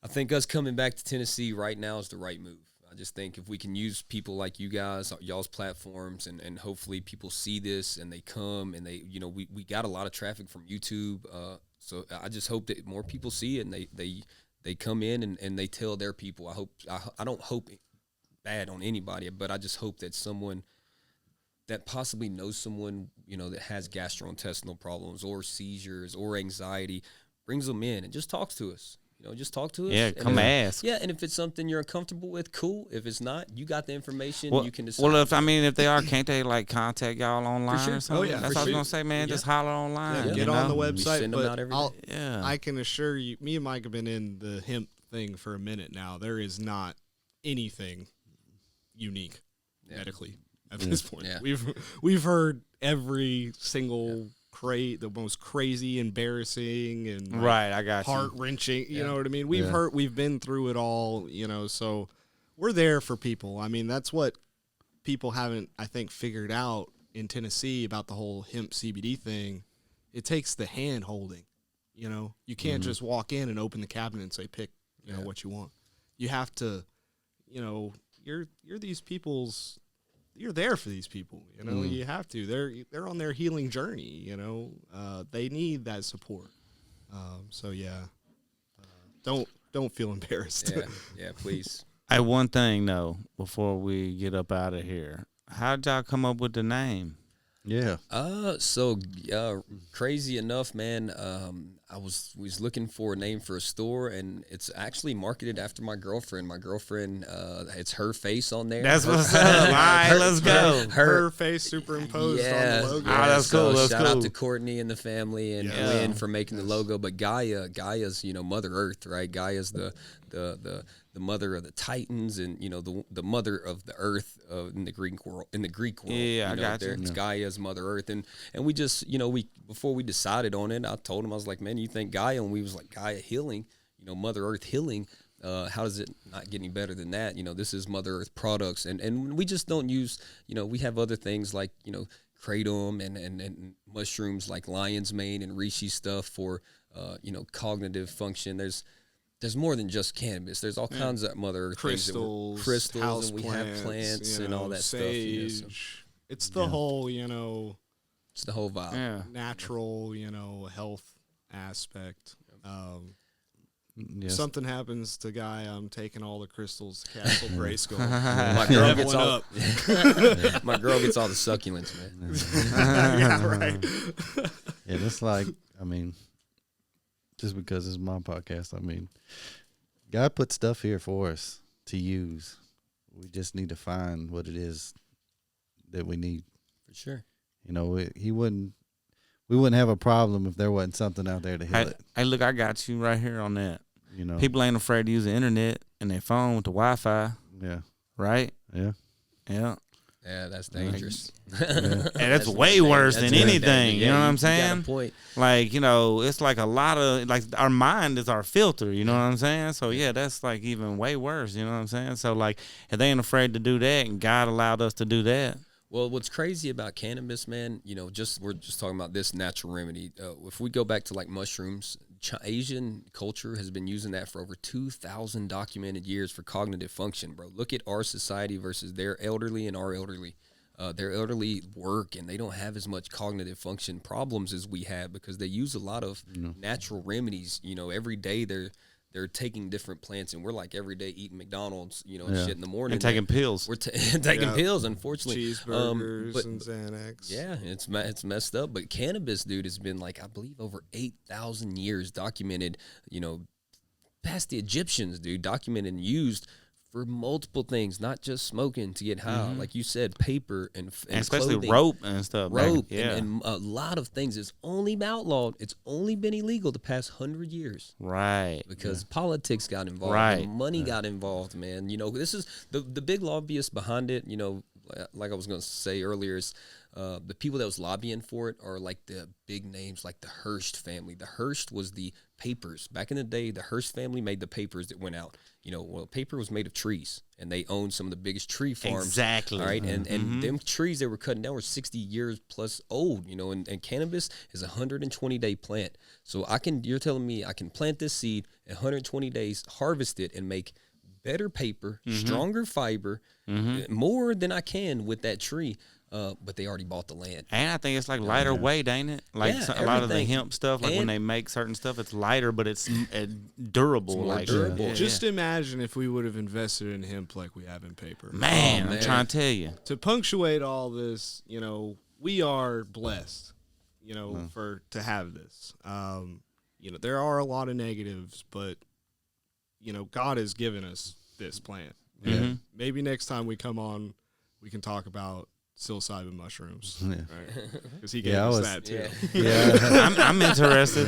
Speaker 5: I think us coming back to Tennessee right now is the right move. I just think if we can use people like you guys, y'all's platforms, and hopefully people see this and they come and they, we got a lot of traffic from YouTube. So I just hope that more people see it and they come in and they tell their people. I don't hope bad on anybody, but I just hope that someone that possibly knows someone, that has gastrointestinal problems or seizures or anxiety brings them in and just talks to us. Just talk to us.
Speaker 1: Yeah,
Speaker 5: And
Speaker 1: come ask.
Speaker 5: Yeah, and if it's something you're uncomfortable with, cool. If it's not, you got the information.
Speaker 1: Well,
Speaker 5: You can decide.
Speaker 1: well, if they are, can't they like contact y'all online
Speaker 5: sure.
Speaker 1: or something?
Speaker 4: Oh, yeah,
Speaker 1: That's
Speaker 4: for
Speaker 1: what I was
Speaker 4: sure.
Speaker 1: gonna say, man. Just holler online.
Speaker 4: Yeah,
Speaker 1: you
Speaker 4: get on the
Speaker 1: know?
Speaker 4: website.
Speaker 5: send them
Speaker 4: But
Speaker 5: out every
Speaker 4: I'll-
Speaker 5: day.
Speaker 1: Yeah.
Speaker 4: I can assure you, me and Mike have been in the hemp thing for a minute now. There is not anything unique medically at this point.
Speaker 5: Yeah.
Speaker 4: We've heard every single the most crazy, embarrassing, and like,
Speaker 1: Right, I got you.
Speaker 4: heart wrenching. You know what I mean? We've been through it all. So we're there for people. I mean, that's what people haven't, I think, figured out in Tennessee about the whole hemp CBD thing. It takes the hand holding. You can't just walk in and open the cabinet and say, pick, what you want. You have to, you're these people's. You're there for these people, You have to. They're on their healing journey, They need that support. So yeah, don't feel embarrassed.
Speaker 5: Yeah, please.
Speaker 1: Hey, one thing though, before we get up out of here, how'd y'all come up with the name?
Speaker 3: Yeah.
Speaker 5: Crazy enough, man. I was looking for a name for a store, and it's actually marketed after my girlfriend. My girlfriend, it's her face on there.
Speaker 1: That's what's up. All right, let's go.
Speaker 4: Her face superimposed on the logo.
Speaker 1: Oh, that's cool. That's
Speaker 5: shout out
Speaker 1: cool.
Speaker 5: to Courtney and the family and
Speaker 4: Yeah.
Speaker 5: Glenn for making the logo. But Gaia's Mother Earth, right? Gaia's the mother of the Titans, and the mother of the Earth in the Greek world.
Speaker 1: Yeah, I got you.
Speaker 5: It's Gaia's Mother Earth, and we just before we decided on it, I told him, I was like, man, you think Gaia? And we was like, Gaia Healing, Mother Earth Healing. How does it not get any better than that? This is Mother Earth products, and we just don't use. We have other things like kratom and mushrooms like lion's mane and reishi stuff for cognitive function. There's more than just cannabis. There's all kinds of Mother Earth
Speaker 4: Crystals,
Speaker 5: things
Speaker 4: house
Speaker 5: and we
Speaker 4: plants,
Speaker 5: have plants and all that
Speaker 4: sage.
Speaker 5: stuff.
Speaker 4: It's the whole,
Speaker 5: It's the whole vibe.
Speaker 1: Yeah.
Speaker 4: natural, health aspect.
Speaker 3: Yes.
Speaker 4: Something happens to Guy, I'm taking all the crystals to Castle Grayskull.
Speaker 5: My girl gets
Speaker 4: Leveling
Speaker 5: all
Speaker 4: up.
Speaker 5: my girl gets all the succulents, man.
Speaker 4: Yeah, right.
Speaker 3: Yeah, it's like, just because it's my podcast, God put stuff here for us to use. We just need to find what it is that we need.
Speaker 5: For sure.
Speaker 3: We wouldn't have a problem if there wasn't something out there to heal it.
Speaker 1: Hey, look, I got you right here on that. People ain't afraid to use the internet and their phone with the Wi-Fi,
Speaker 3: Yeah.
Speaker 1: right?
Speaker 3: Yeah.
Speaker 1: Yeah.
Speaker 5: Yeah, that's dangerous.
Speaker 1: And that's way worse than anything. You know what I'm
Speaker 5: You got
Speaker 1: saying?
Speaker 5: a point.
Speaker 1: Like, it's like a lot of, like, our mind is our filter, you know what I'm saying? So, yeah, that's, like, even way worse, you know what I'm saying? So, like, if they ain't afraid to do that and God allowed us to do that.
Speaker 5: Well, what's crazy about cannabis, man, we're just talking about this natural remedy. If we go back to, like, mushrooms, Asian culture has been using that for over 2,000 documented years for cognitive function, bro. Look at our society versus their elderly and our elderly. Their elderly work, and they don't have as much cognitive function problems as we have because they use a lot of natural remedies. Every day they're taking different plants, and we're like every day eating McDonald's, and shit in the morning.
Speaker 1: And taking pills.
Speaker 5: We're taking pills, unfortunately.
Speaker 4: Cheeseburgers and Xanax.
Speaker 5: Yeah, it's messed up. But cannabis, dude, has been like, I believe, over 8,000 years documented, past the Egyptians, dude, documented and used for multiple things, not just smoking to get high. Like you said, paper and
Speaker 1: especially
Speaker 5: clothing.
Speaker 1: rope and stuff.
Speaker 5: Rope
Speaker 1: yeah.
Speaker 5: and a lot of things. It's only been outlawed. It's only been illegal the past 100 years.
Speaker 1: Right.
Speaker 5: Because politics got involved.
Speaker 1: Right.
Speaker 5: And money got involved, man. This is the big lobbyists behind it. Like I was going to say earlier, is the people that was lobbying for it are like the big names, like the Hearst family. The Hearst was the papers. Back in the day, the Hearst family made the papers that went out. Paper was made of trees, and they owned some of the biggest tree farms.
Speaker 1: Exactly.
Speaker 5: All right, and them trees they were cutting down were 60 years plus old. And cannabis is a 120-day plant. So you're telling me I can plant this seed, 120 days, harvest it, and make better paper, stronger fiber, more than I can with that tree. But they already bought the land.
Speaker 1: And I think it's like lighter weight, ain't it? Like a lot of the
Speaker 5: everything.
Speaker 1: hemp stuff, like when they make certain stuff, it's lighter, but it's durable.
Speaker 5: It's more
Speaker 1: like
Speaker 5: durable.
Speaker 4: Just imagine if we would have invested in hemp like we have in paper.
Speaker 1: Man,
Speaker 5: man.
Speaker 1: I'm trying to tell you.
Speaker 4: To punctuate all this, we are blessed, to have this. There are a lot of negatives, but God has given us this plant. And maybe next time we come on, we can talk about psilocybin mushrooms.
Speaker 3: Yeah.
Speaker 4: Because he gave us that too.
Speaker 3: Yeah.
Speaker 1: I'm interested.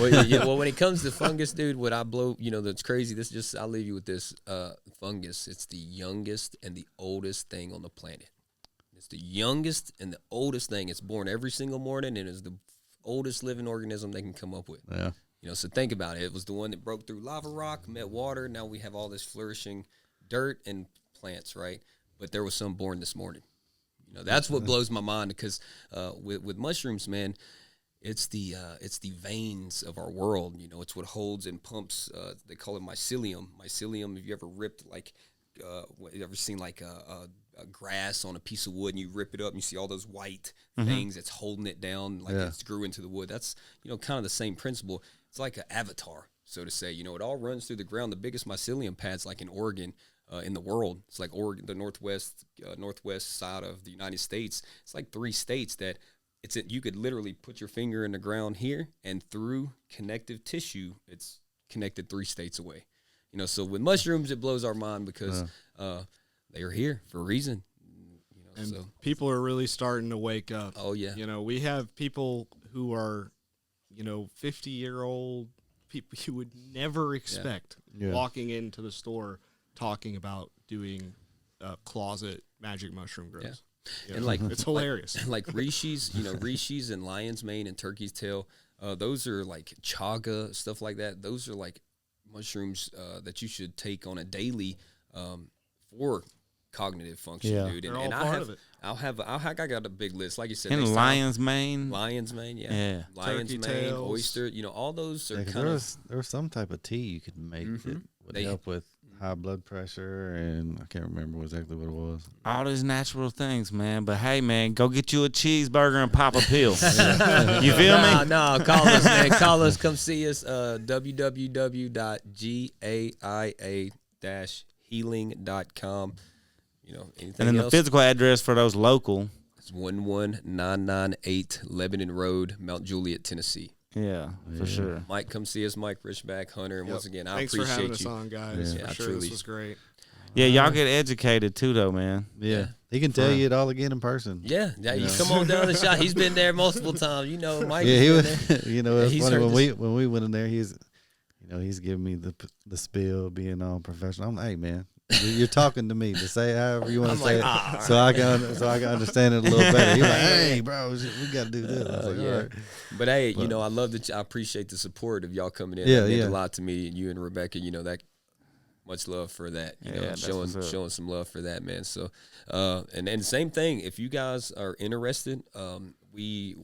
Speaker 5: Well, when it comes to fungus, dude, what I blow, that's crazy. I'll leave you with this fungus. It's the youngest and the oldest thing on the planet. It's the youngest and the oldest thing. It's born every single morning and is the oldest living organism they can come up with.
Speaker 3: Yeah.
Speaker 5: So think about it. It was the one that broke through lava rock, met water. Now we have all this flourishing dirt and plants, right? But there was some born this morning. That's what blows my mind because with mushrooms, man, it's the veins of our world. It's what holds and pumps. They call it mycelium. Mycelium. Have you ever ripped you ever seen like a grass on a piece of wood and you rip it up and you see all those white things that's holding it down like it's grew into the wood? That's kind of the same principle. It's like an avatar, so to say. It all runs through the ground. The biggest mycelium pads, like in Oregon, in the world. It's like Oregon, the northwest side of the United States. It's like 3 states that you could literally put your finger in the ground here, and through connective tissue, it's connected 3 states away. You know, so with mushrooms, it blows our mind because they are here for a reason. You know,
Speaker 4: And
Speaker 5: so
Speaker 4: people are really starting to wake up.
Speaker 5: oh yeah,
Speaker 4: You know, we have people who are, 50-year-old people you would never expect
Speaker 3: Yeah.
Speaker 4: walking into the store talking about doing closet magic mushroom grows.
Speaker 5: Yeah.
Speaker 4: You
Speaker 5: And
Speaker 4: know,
Speaker 5: like
Speaker 4: it's hilarious.
Speaker 5: like Rishi's, Rishi's and lion's mane and turkey's tail. Those are like chaga, stuff like that. Those are like mushrooms that you should take on a daily for cognitive function,
Speaker 1: Yeah.
Speaker 5: dude.
Speaker 4: They're all part of it.
Speaker 5: I got a big list. Like you said,
Speaker 1: And
Speaker 5: next time-
Speaker 1: lion's mane.
Speaker 5: lion's mane, yeah.
Speaker 1: Yeah.
Speaker 5: Lion's
Speaker 4: Turkey
Speaker 5: mane,
Speaker 4: tails.
Speaker 5: oyster, all those are
Speaker 3: Yeah, 'cause
Speaker 5: kind of
Speaker 3: there was some type of tea you could make that would
Speaker 5: They-
Speaker 3: help with high blood pressure, and I can't remember exactly what it was.
Speaker 1: All these natural things, man. But hey, man, go get you a cheeseburger and pop a pill. You feel me?
Speaker 5: No, call us, man. Call us. Come see us. www.gaia-healing.com. Anything
Speaker 1: And then the
Speaker 5: else?
Speaker 1: physical address for those local.
Speaker 5: It's 11998 Lebanon Road, Mount Juliet, Tennessee.
Speaker 1: Yeah, for sure.
Speaker 5: Mike, come see us. Mike Richback, Hunter. And
Speaker 4: Yep.
Speaker 5: once again, I
Speaker 4: Thanks for
Speaker 5: appreciate
Speaker 4: having us
Speaker 5: you.
Speaker 4: on, guys.
Speaker 5: Yeah,
Speaker 4: For sure,
Speaker 5: truly.
Speaker 4: this was great.
Speaker 1: Yeah, y'all get educated too, though, man.
Speaker 3: Yeah, he can tell you it all again in person.
Speaker 5: Yeah, you come on down the shot. He's been there multiple times. Mike.
Speaker 3: Yeah, he
Speaker 5: has
Speaker 3: was.
Speaker 5: been there.
Speaker 3: You know, it's
Speaker 5: He's
Speaker 3: funny
Speaker 5: heard
Speaker 3: when we went in there. He's giving me the spiel, being all professional. I'm like, hey, man, you're talking to me. To say however you want to say it, so I can understand it a little better. He's like, hey, bro, we got to do this. I was like, all right.
Speaker 5: But hey, I love that. I appreciate the support of y'all coming in.
Speaker 3: Yeah,
Speaker 5: That meant
Speaker 3: yeah.
Speaker 5: a lot to me. You and Rebecca, that much love for that.
Speaker 1: that's
Speaker 5: Showing
Speaker 1: what's up.
Speaker 5: showing some love for that, man. So, and same thing. If you guys are interested, we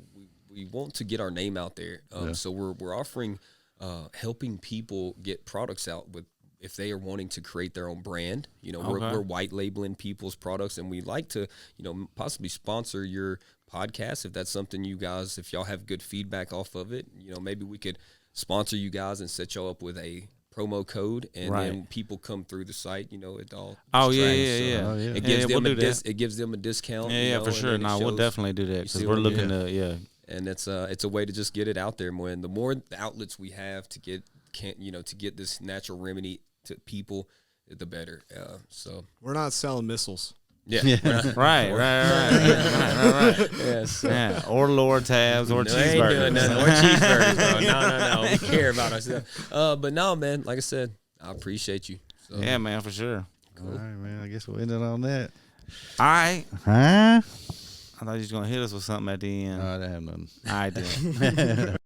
Speaker 5: want to get our name out there. So we're offering helping people get products out with. If they are wanting to create their own brand, we're white labeling people's products, and we like to, possibly sponsor your podcast if that's something you guys, if y'all have good feedback off of it, maybe we could sponsor you guys and set y'all up with a promo code, and then people come through the site, it all.
Speaker 1: Oh,
Speaker 5: just
Speaker 1: yeah,
Speaker 5: tracks.
Speaker 1: yeah,
Speaker 5: So
Speaker 1: yeah.
Speaker 5: It gives them
Speaker 1: we'll do that.
Speaker 5: it gives them a discount.
Speaker 1: Yeah, for
Speaker 5: and
Speaker 1: sure.
Speaker 5: then it
Speaker 1: No, we'll
Speaker 5: shows-
Speaker 1: definitely do that
Speaker 5: you
Speaker 1: because
Speaker 5: see
Speaker 1: we're
Speaker 5: what I
Speaker 1: looking
Speaker 5: mean?
Speaker 1: to,
Speaker 5: and it's a way to just get it out there more. And the more outlets we have to get to get this natural remedy to people, the better. So
Speaker 4: We're not selling missiles.
Speaker 5: yeah,
Speaker 1: right.
Speaker 5: Yes.
Speaker 1: Yeah, or lower tabs or
Speaker 5: No, ain't doing nothing.
Speaker 1: cheeseburgers.
Speaker 5: Or cheeseburgers, bro. No. We care about ourselves. But no, man. Like I said, I appreciate you. So,
Speaker 1: Yeah, man, for sure.
Speaker 3: All right, man. I guess we'll end it on that.
Speaker 1: All right.
Speaker 3: Huh?
Speaker 1: I thought you was going to hit us with something at the end.
Speaker 3: No, I didn't have nothing.
Speaker 1: All right, then.